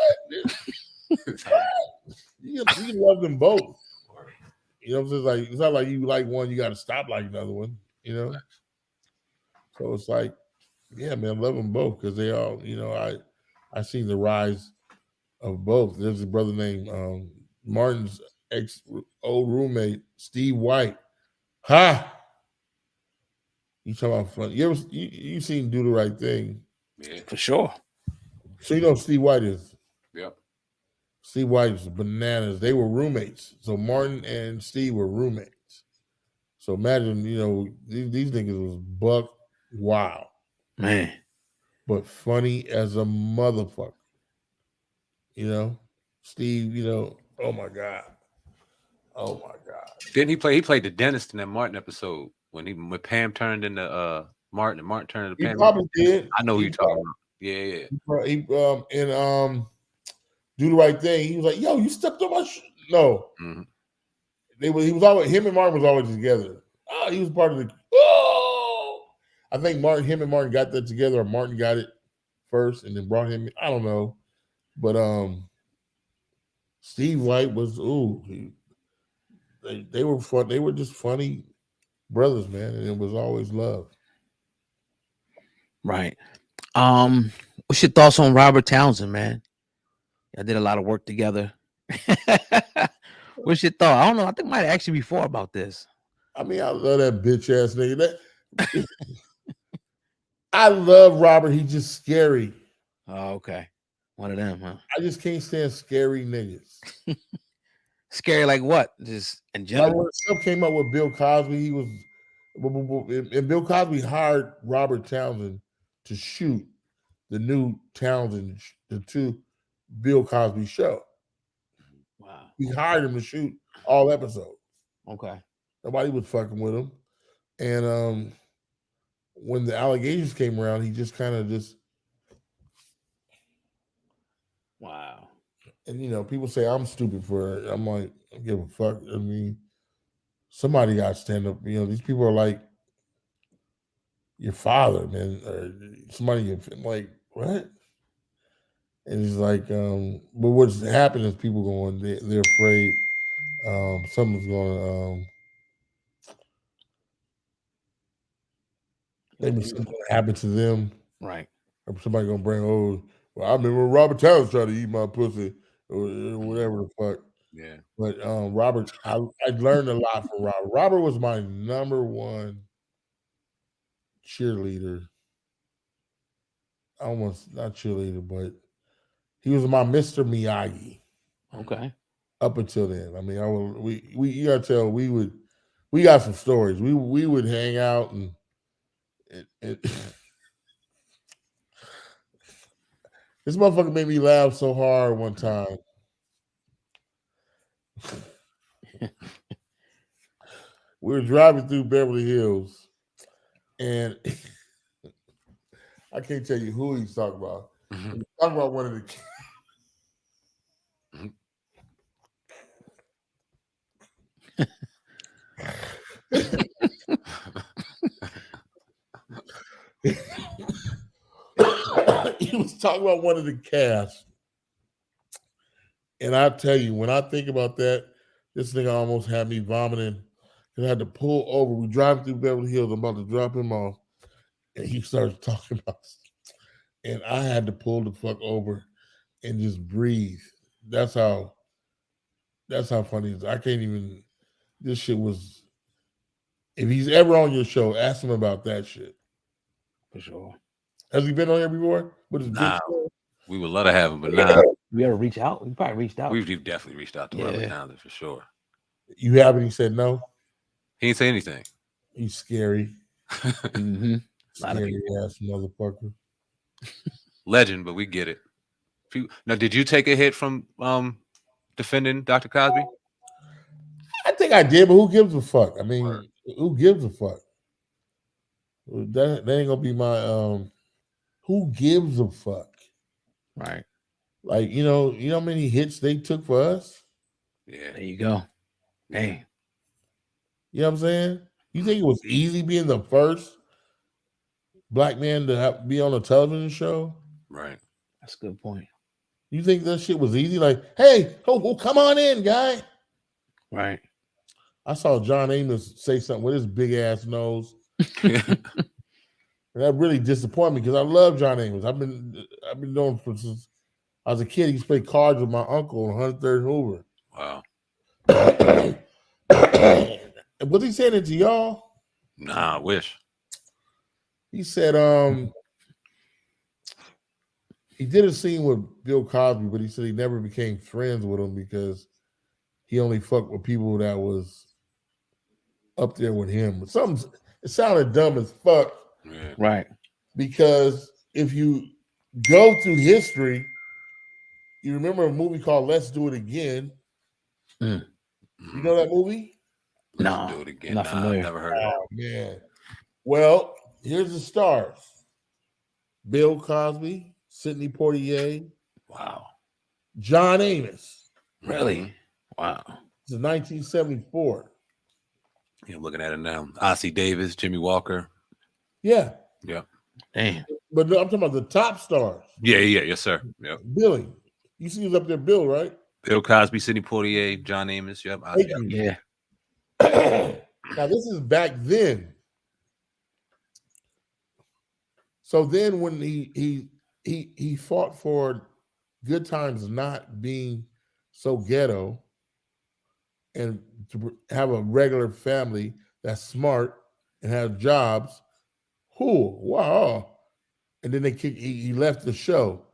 You love them both. You know what I'm saying? It's not like you like one, you got to stop like another one. So it's like, yeah, man, love them both because they all, I seen the rise of both. There's a brother named Martin's old roommate, Steve White. Ha! You talking about fun? You seen Do the Right Thing? Yeah, for sure. So you know who Steve White is. Yep. Steve White is bananas. They were roommates. So Martin and Steve were roommates. So imagine, these niggas was buck wild, Man. but funny as a motherfucker. Steve, oh my God. Oh my God. Didn't he play? He played the dentist in that Martin episode when Pam turned into Martin and Martin turned into Pam. He probably did. I know who you're talking about. Yeah. He and Do the Right Thing. He was like, "Yo, you stepped on my no." Mm-hmm. He was always, him and Martin was always together. Oh, he was part of the. Oh, I think him and Martin got that together, or Martin got it first and then brought him. I don't know, but Steve White was they were fun. They were just funny brothers, man, and it was always love. Right. What's your thoughts on Robert Townsend, man? I did a lot of work together. What's your thought? I don't know. I think I might ask you before about this. I mean, I love that bitch ass nigga. I love Robert. He's just scary. Oh, okay. One of them, huh? I just can't stand scary niggas. Scary like what? Just in general. Like when stuff came up with Bill Cosby, he was, and Bill Cosby hired Robert Townsend to shoot the new Townsend, the two Bill Cosby show. Wow. He hired him to shoot all episodes. Okay. Nobody was fucking with him. And when the allegations came around, he just kind of just. Wow. And people say I'm stupid for it. I'm like, I don't give a fuck. I mean, somebody got to stand up. These people are like your father, man, or somebody. Like what? And it's like, but what's happening is people going, they're afraid something's going to, maybe something going to happen to them. Right. Or somebody going to bring, oh, well, I remember when Robert Towns tried to eat my pussy or whatever the fuck. Yeah. But Robert, I learned a lot from Robert. Robert was my number one cheerleader. Almost not cheerleader, but he was my Mr. Miyagi. Okay. Up until then, I mean, we you gotta tell we got some stories. We would hang out and this motherfucker made me laugh so hard one time. We were driving through Beverly Hills, and I can't tell you who he's talking about. He's talking about one of the. He was talking about one of the cast. And I tell you, when I think about that, this thing almost had me vomiting. Because I had to pull over. We drive through Beverly Hills. I'm about to drop him off. And he starts talking about and I had to pull the fuck over and just breathe. That's how funny it is. I can't even this shit was if he's ever on your show, ask him about that shit. For sure. Has he been on here before? With his big show? We would love to have him, but nah. We ever reach out? We probably reached out. We've definitely reached out to Robert Townsend for sure. You haven't? He said no. He didn't say anything. He's scary. Mm-hmm. Scary ass motherfucker. Legend, but we get it. Now, did you take a hit from defending Dr. Cosby? I think I did, but who gives a fuck? I mean, who gives a fuck? That ain't gonna be my who gives a fuck? Right. Like, you know how many hits they took for us? Yeah. There you go. Hey. You know what I'm saying? You think it was easy being the first black man to be on a television show? Right. That's a good point. You think that shit was easy? Like, hey, come on in, guy. Right. I saw John Amos say something with his big ass nose. And that really disappointed me because I love John Amos. I've been knowing since I was a kid. He used to play cards with my uncle on 103rd Hoover. Wow. Was he saying it to y'all? Nah, I wish. He said he did a scene with Bill Cosby, but he said he never became friends with him because he only fucked with people that was up there with him. It sounded dumb as fuck. Yeah. Right. Because if you go through history, you remember a movie called Let's Do It Again. Mm. You know that movie? No, Do It Again. not familiar. Never heard of it. Oh, man. Well, here's the stars. Bill Cosby, Sidney Poitier. Wow. John Amos. Really? Wow. It's 1974. Yeah, I'm looking at it now. Ossie Davis, Jimmy Walker. Yeah. Yeah. Damn. But no, I'm talking about the top stars. Yeah, yes, sir. Yep. Billy. You see who's up there, Bill, right? Bill Cosby, Sidney Poitier, John Amos. Yep. Yeah. Now, this is back then. So then when he fought for good times not being so ghetto and to have a regular family that's smart and have jobs. Wow. And then he left the show.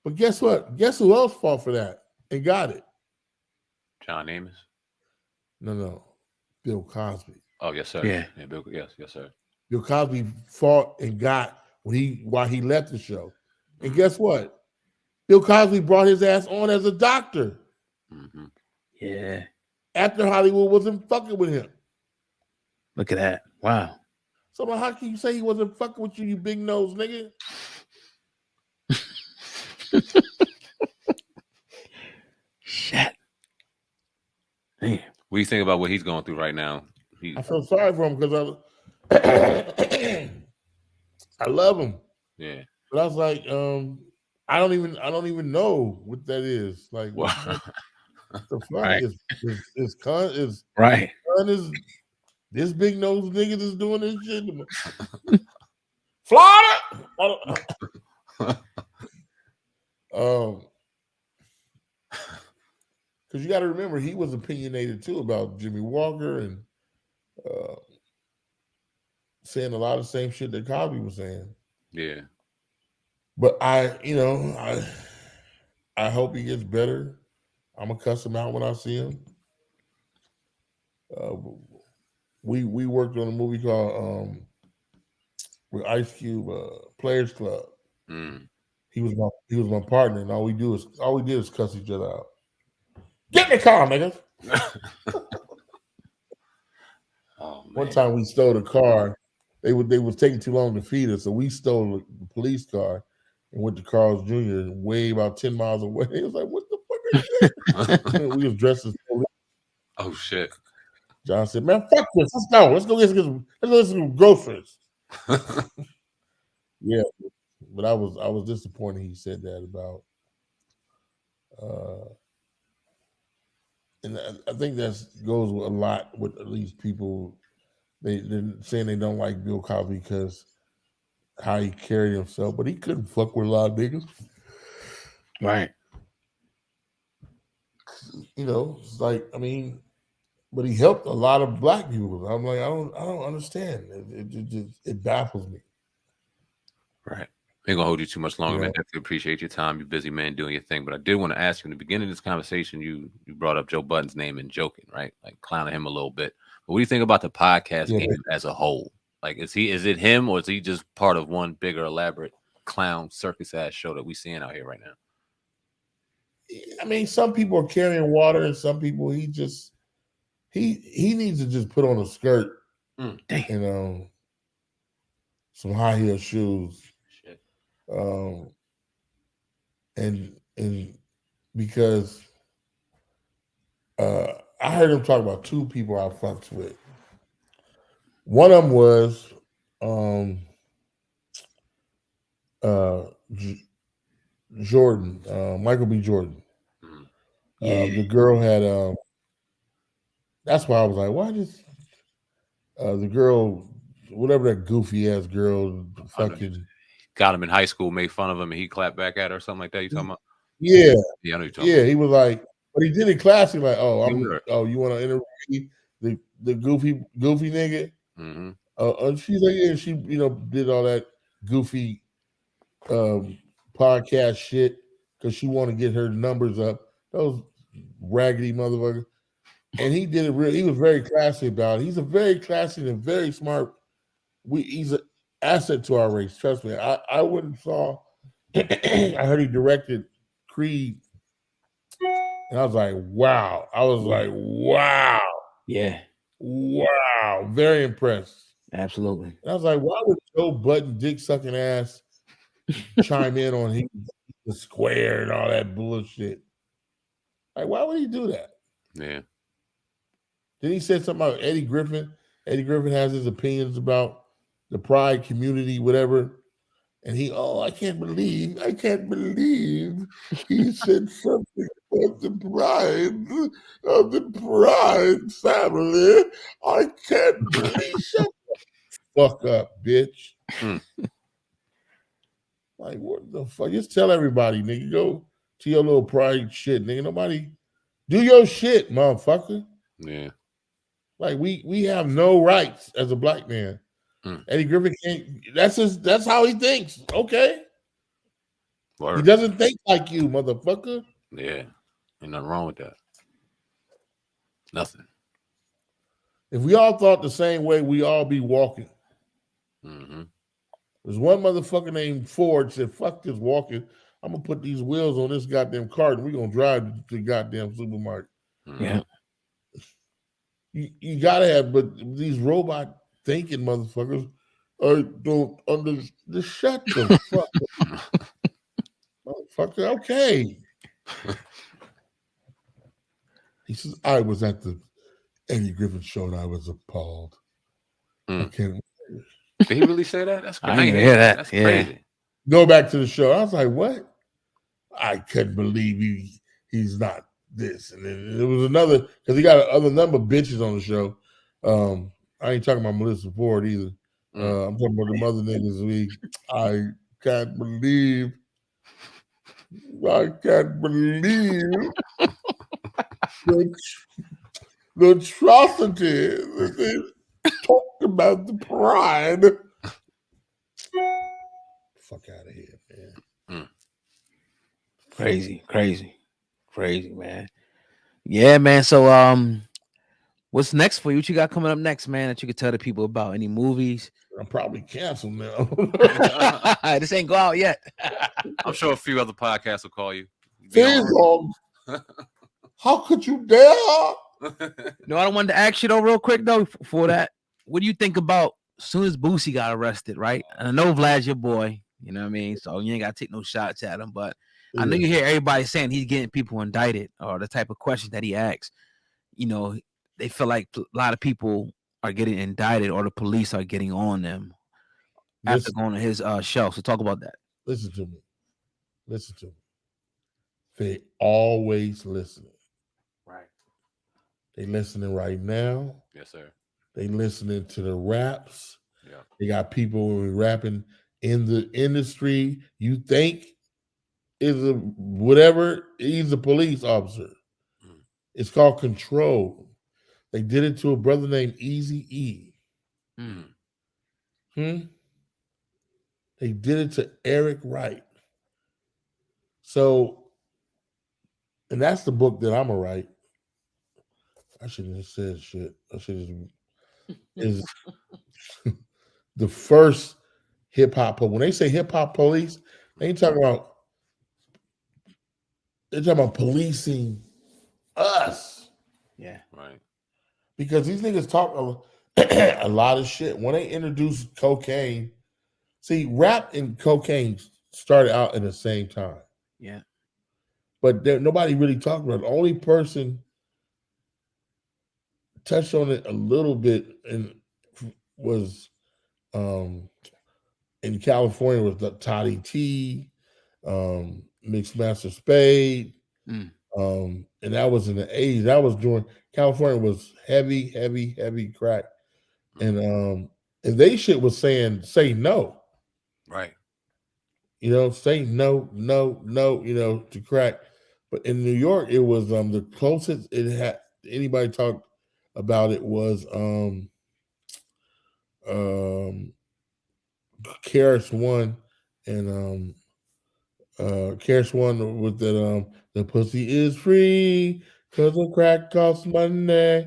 But guess what? Guess who else fought for that and got it? John Amos. No. Bill Cosby. Oh, yes, sir. Yeah. Bill, yes, sir. Bill Cosby fought and got while he left the show. And guess what? Bill Cosby brought his ass on as a doctor. Mm-hmm. Yeah. After Hollywood wasn't fucking with him. Look at that. Wow. So how can you say he wasn't fucking with you, you big nose nigga? Shit. Man. What do you think about what he's going through right now? I feel sorry for him because I love him. Yeah. But I was like, I don't even know what that is. Like what the fuck Right. is Right. son is this big nose nigga that's doing this shit? Florida. Um, because you got to remember he was opinionated too about Jimmy Walker and uh, saying a lot of the same shit that Cosby was saying. Yeah. But I hope he gets better. I'm gonna cuss him out when I see him. Uh, we worked on a movie called with Ice Cube, Players Club. Mm. He was my partner, and all we did is cuss each other out. Get in the car, niggas. Oh man. One time we stole the car. They was taking too long to feed us, so we stole the police car and went to Carl's Jr. way about 10 miles away. It was like, what the fuck are you doing? We was dressed as police. Oh shit. John said, "Man, fuck this. Let's go. Let's go get some groceries." Yeah, but I was disappointed he said that about. Uh, and I think that goes a lot with at least people. They're saying they don't like Bill Cosby because how he carried himself, but he couldn't fuck with a lot of niggas. Right. You know, it's like but he helped a lot of black people. I'm like, I don't understand. It baffles me. Right. Ain't gonna hold you too much longer, You man. know, Definitely appreciate your time. You're busy, man, doing your thing. But I did want to ask you in the beginning of this conversation, you brought up Joe Budden's name and joking, right? Like clowning him a little bit. But what do you think about the podcast yeah, game as a whole? Like, is it him or is he just part of one bigger, elaborate clown circus ass show that we seeing out here right now? some people are carrying water, and some people he needs to just put on a skirt Damn. and some high heel shoes, Shit. um, and because I heard him talk about two people I fucks with. One of them was um, uh, J- Jordan, Michael B. Jordan. Mhm. Yeah. The girl had that's why I was like, why does the girl, whatever that goofy ass girl, I know you fucking got him in high school, made fun of him, and he clapped back at her or something like that. You talking about? yeah, Yeah, I know you're talking yeah. about. He was like, but he did it classy, like, Yeah, we are. you want to interview me? The goofy nigga. Mm-hmm. She's like, yeah, she did all that goofy um, podcast shit because she want to get her numbers up. Those raggedy motherfuckers. And he did it real. He was very classy about it. He's a very classy and very smart. He's an asset to our race. Trust me. I wouldn't saw. I heard he directed Creed, and I was like, wow. I was like, wow, Yeah. wow. Very impressed. Absolutely. And I was like, why would Joe Button, dick sucking ass, chime in on the square and all that bullshit? Like, why would he do that? Yeah. Then he said something about Eddie Griffin. Eddie Griffin has his opinions about the pride community, whatever. And I can't believe he said something about the pride of the pride family. I can't believe. Shut the fuck up, bitch. Mm. Like, what the fuck? Just tell everybody, nigga. Go to your little pride shit, nigga. Nobody do your shit, motherfucker. Yeah. Like we have no rights as a black man. Mm. Eddie Griffin can't. That's how he thinks. Okay, he Word. doesn't think like you, motherfucker. Yeah. Ain't nothing wrong with that. Nothing. If we all thought the same way, we all be walking. Mm-hmm. There's one motherfucker named Ford said, "Fuck this walking. I'm gonna put these wheels on this goddamn cart, and we're gonna drive to the goddamn supermarket." Mm-hmm. Yeah. You gotta have, but these robot thinking motherfuckers, I don't understand. Shut the fuck up, motherfucker. Okay. He says, I was at the Eddie Griffin show and I was appalled. I Mm. can't Did he really say that? That's I crazy. didn't hear that. That's Yeah. crazy. go back to the show. I was like, what? I couldn't believe he's not this. And then there was another because he got another number of bitches on the show. I ain't talking about Melissa Ford either. I'm talking about the mother niggas. I can't believe I can't believe the, the atrocity that they talked about the pride. Fuck out of here, man. Crazy, man. Yeah, man. So, what's next for you? What you got coming up next, man? That you could tell the people about? Any movies? I'm probably canceled now. This ain't go out yet. I'm sure a few other podcasts will call you. Faizon, how could you dare? No, I wanted to ask you though, real quick though, for that. What do you think about as soon as Boosie got arrested, right? And I know Vlad's your boy, you know what I mean? So you ain't gotta take no shots at him, but I know you hear everybody saying he's getting people indicted or the type of questions that he asks. You know, they feel like a lot of people are getting indicted or the police are getting on them after going to his show. So talk about that. Listen to me. They always listening. Right. They listening right now. Yes, sir. They listening to the raps. Yeah. They got people rapping in the industry. You think is a whatever, he's a police officer. It's called control. They did it to a brother named Easy E. They did it to Eric Wright. So, and that's the book that I'm gonna write. I shouldn't have said shit. I should have is the first hip hop. When they say hip hop police, they ain't talking about. They're talking about policing us. Yeah. Right. Because these niggas talk a lot of shit. When they introduced cocaine, see, rap and cocaine started out in the same time. Yeah. But nobody really talked about it. The only person touched on it a little bit and was in California was the Toddy T, Mixmaster Spade. And that was in the 80s. That was during California was heavy crack. And they shit was say no. Right. You know, say no, to crack. But in New York, it was the closest it had anybody talked about it was Karis One and Karis One with that the pussy is free because the crack costs money.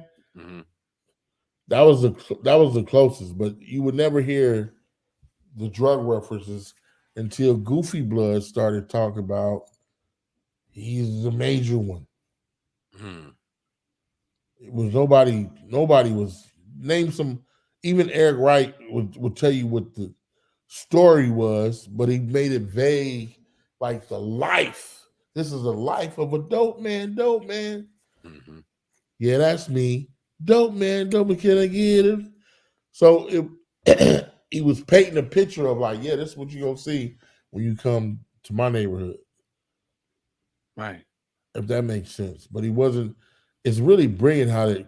That was the closest, but you would never hear the drug references until Goofy Blood started talking about he's the major one. It was nobody was name some. Even Eric Wright would tell you what the story was, but he made it vague, like the life. This is the life of a dope man. Yeah, that's me. Dope man, can I get it? So it he was painting a picture of like, yeah, this is what you're gonna see when you come to my neighborhood. Right. If that makes sense. But he wasn't, it's really brilliant how that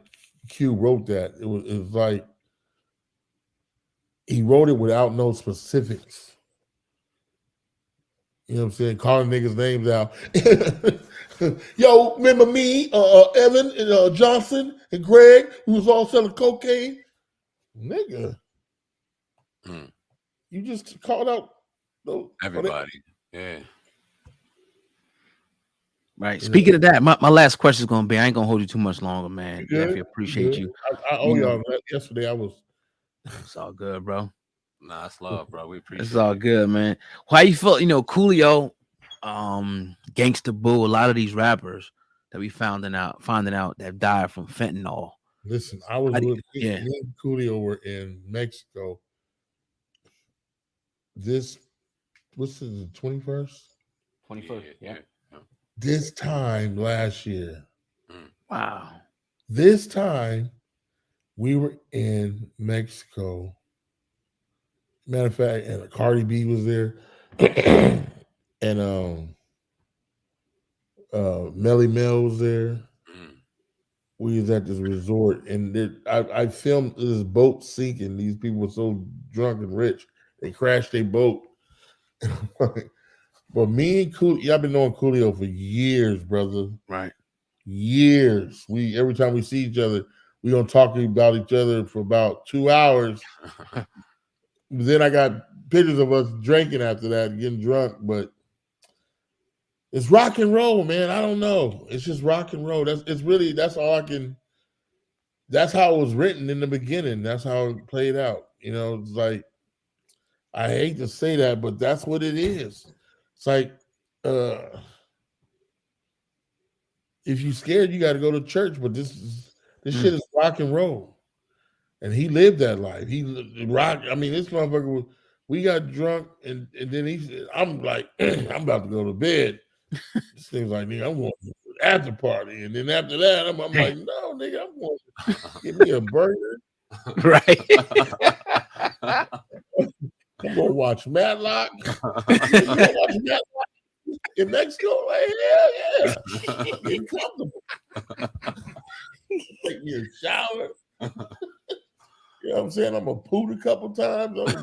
Q wrote that. It was like he wrote it without no specifics. You know what I'm saying? Calling niggas' names out. Yo, remember me, Evan, and Johnson, and Greg, who was all selling cocaine? Nigga. You just called out everybody. Yeah. Right. Speaking of that, my last question is going to be, I ain't going to hold you too much longer, man. Definitely appreciate you. I owe y'all that. Yesterday I was. It's all good, bro. Nah, it's love, bro. We appreciate it. It's all good, man. How you feel, Coolio, Gangsta Boo, a lot of these rappers that we finding out that died from fentanyl. Listen, I was with me and Coolio were in Mexico. What's the 21st? 21st, yeah. This time last year. Wow. This time we were in Mexico. Matter of fact, and Cardi B was there. And Melly Mel was there. Mm. We was at this resort, and I filmed this boat sinking. These people were so drunk and rich, they crashed their boat. But me and Coolio, I've been knowing Coolio for years, brother. Right. Years. We every time we see each other, we gonna talk about each other for about 2 hours. Then I got pictures of us drinking after that, getting drunk. But it's rock and roll, man. I don't know. It's just rock and roll. That's all I can. That's how it was written in the beginning. That's how it played out. It's like I hate to say that, but that's what it is. It's like uh if you scared, you got to go to church. But this shit is rock and roll, and he lived that life. He rock. I mean, this motherfucker was. We got drunk, and then he said, "I'm like, I'm about to go to bed." This thing's like, nigga, I'm going to the after party, and then after that, I'm like, no, nigga, I'm going to get me a burger. Right. I'm gonna watch Matlock. You gonna watch Matlock in Mexico? Like, hell yeah. Get comfortable. Take me a shower. You know what I'm saying? I'm gonna poot a couple times. And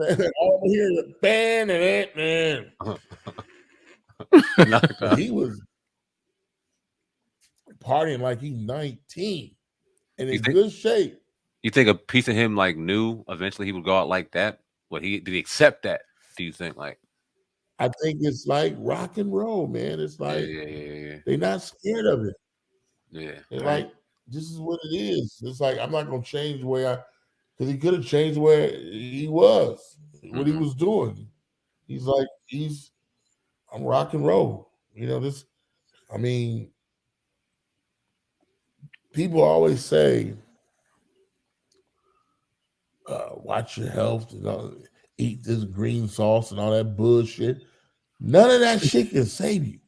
then all I hear is ban and that man. He was partying like he's 19 and in good shape. You think a piece of him like knew eventually he would go out like that? Did he accept that? Do you think like? I think it's like rock and roll, man. It's like they're not scared of it. Yeah, they're like, this is what it is. It's like I'm not gonna change the way because he could have changed where he was, what he was doing. He's like I'm rock and roll. This. I mean, people always say, watch your health, eat this green sauce and all that bullshit. None of that shit can save you.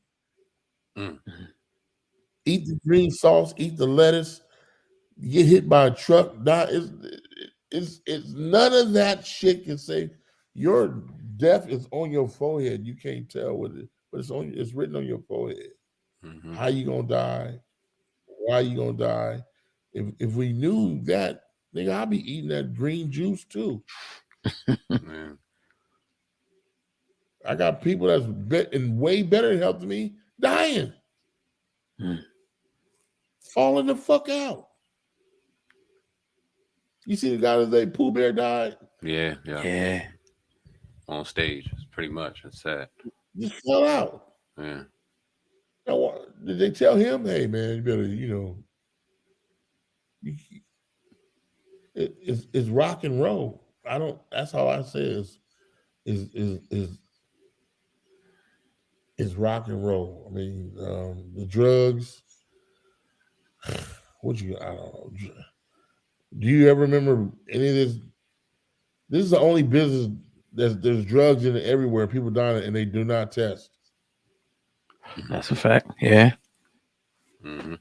Eat the green sauce, eat the lettuce, get hit by a truck, die. It's none of that shit can save. Your death is on your forehead. You can't tell what it, but it's written on your forehead. How you gonna die? Why you gonna die? If we knew that, nigga, I'll be eating that green juice too. I got people that's in way better health than me dying, falling the fuck out. You see the guy that say Pooh Bear died? Yeah. On stage, pretty much. It's sad. Just fell out. Yeah. Now, did they tell him, "Hey, man, you better, it's rock and roll." I don't. That's how I say is rock and roll. I mean, the drugs. I don't know. Do you ever remember any of this? This is the only business there's drugs in it everywhere. People dying and they do not test. That's a fact. Yeah. Don't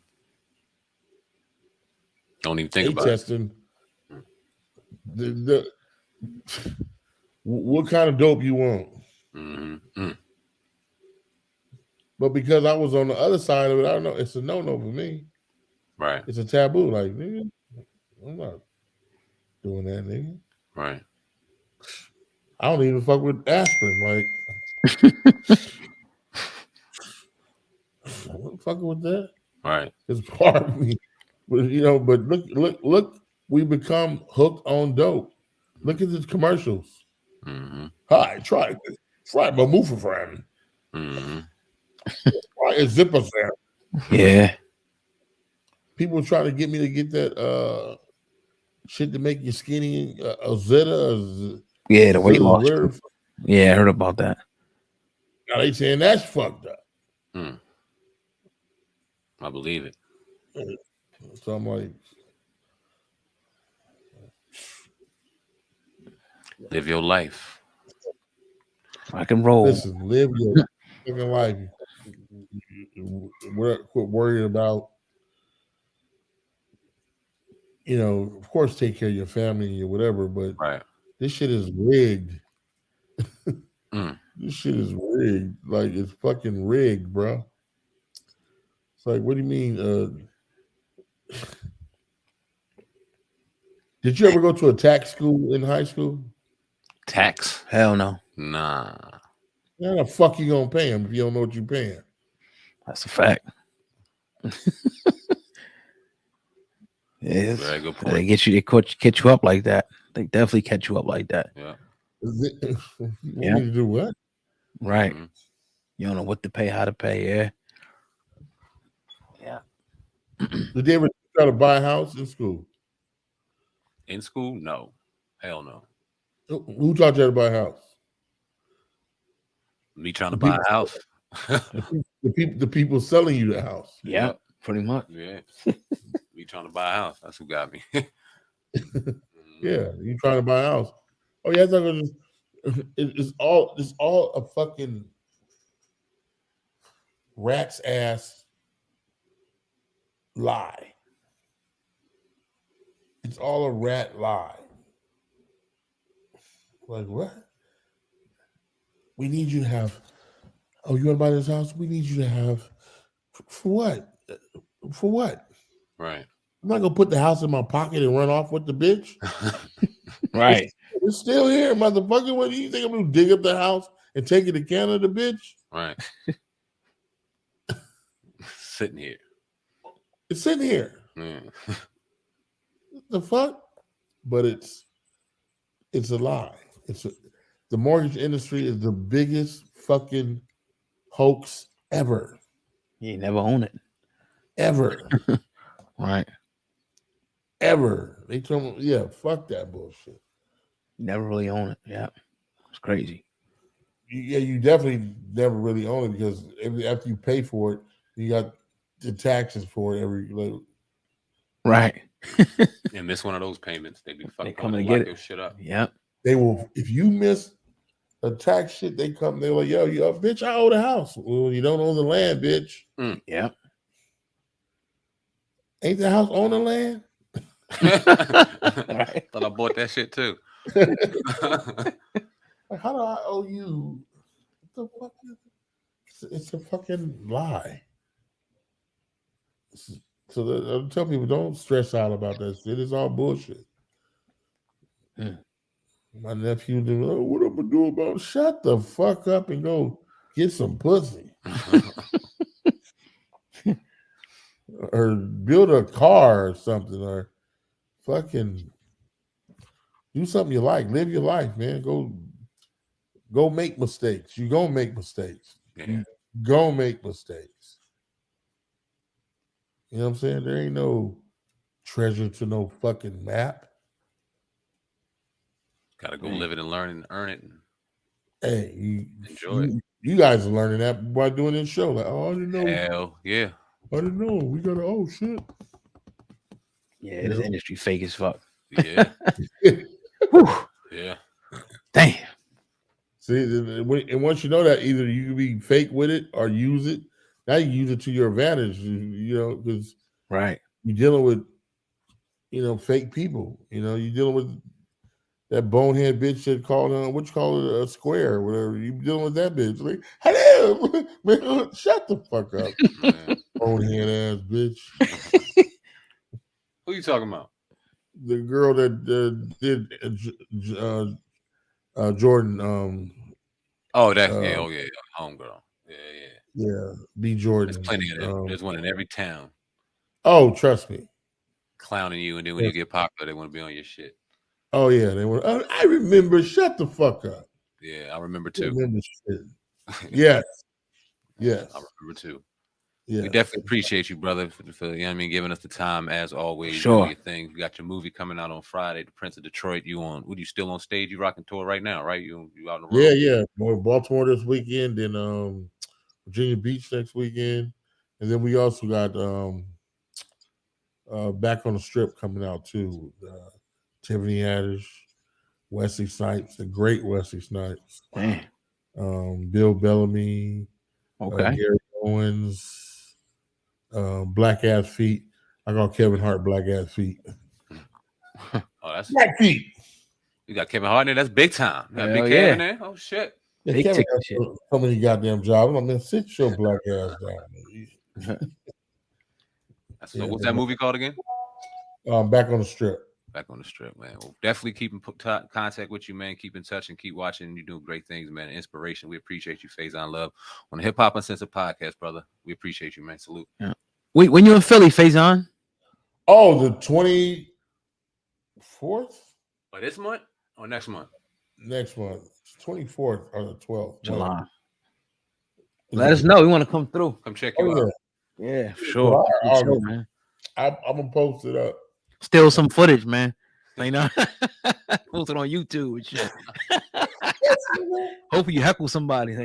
even think about testing. What kind of dope you want? But because I was on the other side of it, I don't know. It's a no-no for me. Right. It's a taboo. Like, nigga, I'm not doing that, nigga. Right. I don't even fuck with aspirin. Like, I'm fucking with that. Right. It's part of me. But look, we become hooked on dope. Look at these commercials. Hi, try Mamufafran. Try a zipper fan. Yeah. People try to get me to get that shit to make you skinny, Ozetta. Yeah, the weight loss. Yeah, I heard about that. Now they saying that's fucked up. I believe it. So I'm like, live your life. I can roll. Listen, live your fucking life. Quit worrying about, of course, take care of your family and your whatever, but this shit is rigged. This shit is rigged. Like it's fucking rigged, bro. It's like, what do you mean? Did you ever go to a tax school in high school? Tax? Hell no. Nah. How the fuck you gonna pay them if you don't know what you're paying? That's a fact. Yes. Very good They point. get you. They catch you up like that. They definitely catch you up like that. Yeah. You want Yeah. me to do what? Right. Mhm. You don't know what to pay, how to pay. Yeah. Yeah. Did they ever try to buy a house in school? In school? No. Hell no. Who taught you how to buy a house? Me trying to The buy people, a house. the people selling you the house. Yeah. Yep. Pretty much. Yeah. Me trying to buy a house. That's who got me. Yeah, you trying to buy a house. Oh yeah, it's not gonna just, it's all a fucking rat's ass lie. It's all a rat lie. Like what? We need you to have. Oh, you want to buy this house? We need you to have. For what? For what? Right. I'm not gonna put the house in my pocket and run off with the bitch. Right. It's still here, motherfucker. What do you think I'm gonna dig up the house and take it to Canada, bitch? Right. Sitting here. It's sitting here. Yeah. The fuck? But it's a lie. The mortgage industry is the biggest fucking hoax ever. You never own it. Ever. Right. Ever. They told me, yeah, fuck that bullshit. You never really own it. Yeah. It's crazy. Yeah, you definitely never really own it because after you pay for it, you got the taxes for it every like, Right. And miss one of those payments, they be fucking coming coming to to get lock it. your shit up. Yep. they will if you miss a tax shit, they're like, yo, bitch, I owe the house. Well, you don't own the land, bitch. Yep. Ain't the house on the land? Right. Thought I bought that shit too. Like, how do I owe you? What the fuck? It's a fucking lie. So I tell people, don't stress out about that shit. It's all bullshit. My nephew, oh, what am I gonna do about it? Shut the fuck up and go get some pussy. Or build a car or something, or fucking do something you like. Live your life, man. Go make mistakes. You gonna make mistakes. Yeah. You gonna make mistakes. You know what I'm saying? There ain't no treasure to no fucking map. Gotta go live it and learn and earn it. And Hey, enjoy it. You guys are learning that by doing this show. Like, oh, I didn't know. Hell yeah. I didn't know. We gotta. Oh shit. Yeah, this industry fake as fuck. Yeah. Whew. Yeah. Damn. See, and once you know that, either you can be fake with it or use it. Now you use it to your advantage. You know, because Right. you're dealing with, fake people. You're dealing with that bonehead bitch that called what you call it, a square or whatever. You dealing with that bitch. Like, hello, man, shut the fuck up, bonehead ass bitch. Who you talking about? The girl that did Jordan. Oh, that yeah, oh yeah, homegirl. Yeah, B Jordan. There's plenty of them. There's one in every town. Oh, trust me. Clowning you, and then when you get popular, they want to be on your shit. Oh yeah, they were. I remember. Shut the fuck up. Yeah, I remember too. Yes. Yes. I remember too. Yeah. We definitely appreciate you, brother, for you know what I mean, giving us the time as always. Sure. Doing your thing. You got your movie coming out on Friday, The Prince of Detroit. What you still on stage? You rocking tour right now, right? You out on the road? Yeah. More Baltimore this weekend, then Virginia Beach next weekend, and then we also got Back on the Strip coming out too. Tiffany Haddish, Wesley Snipes, the great Wesley Snipes. Damn. Bill Bellamy. Okay. Gary Owens. Black Ass Feet. I call Kevin Hart Black Ass Feet. Oh, that's Black Feet. You got Kevin Hart in there. That's big time. You got Hell Big Kev yeah. in there. Oh shit. Yeah, Big Kevin ticket has shit. so many goddamn jobs. I mean, sit your black ass down. So what's that movie called again? Back on the Strip. Back on the Strip, man. We'll definitely keep in contact with you, man. Keep in touch and keep watching. You're doing great things, man. Inspiration. We appreciate you, Faizon Love, on the Hip Hop Uncensored podcast, brother. We appreciate you, man. Salute. Yeah. Wait, when you in Philly, Faizon? Oh, the 24th? By this month or next month? Next month. 24th or the 12th. July. Let us know. We want to come through. Come check you out. Yeah, for sure. Well, man. I'm gonna post it up. Still some footage, man. You know, post it on YouTube and shit. Hopefully you heckle somebody.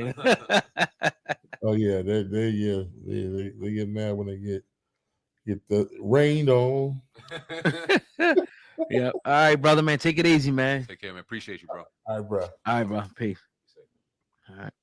Oh yeah, they get mad when they get the rained on. Yeah. All right, brother, man. Take it easy, man. Take care, man. Appreciate you, bro. All right, bro. All right, bro. Peace. All right.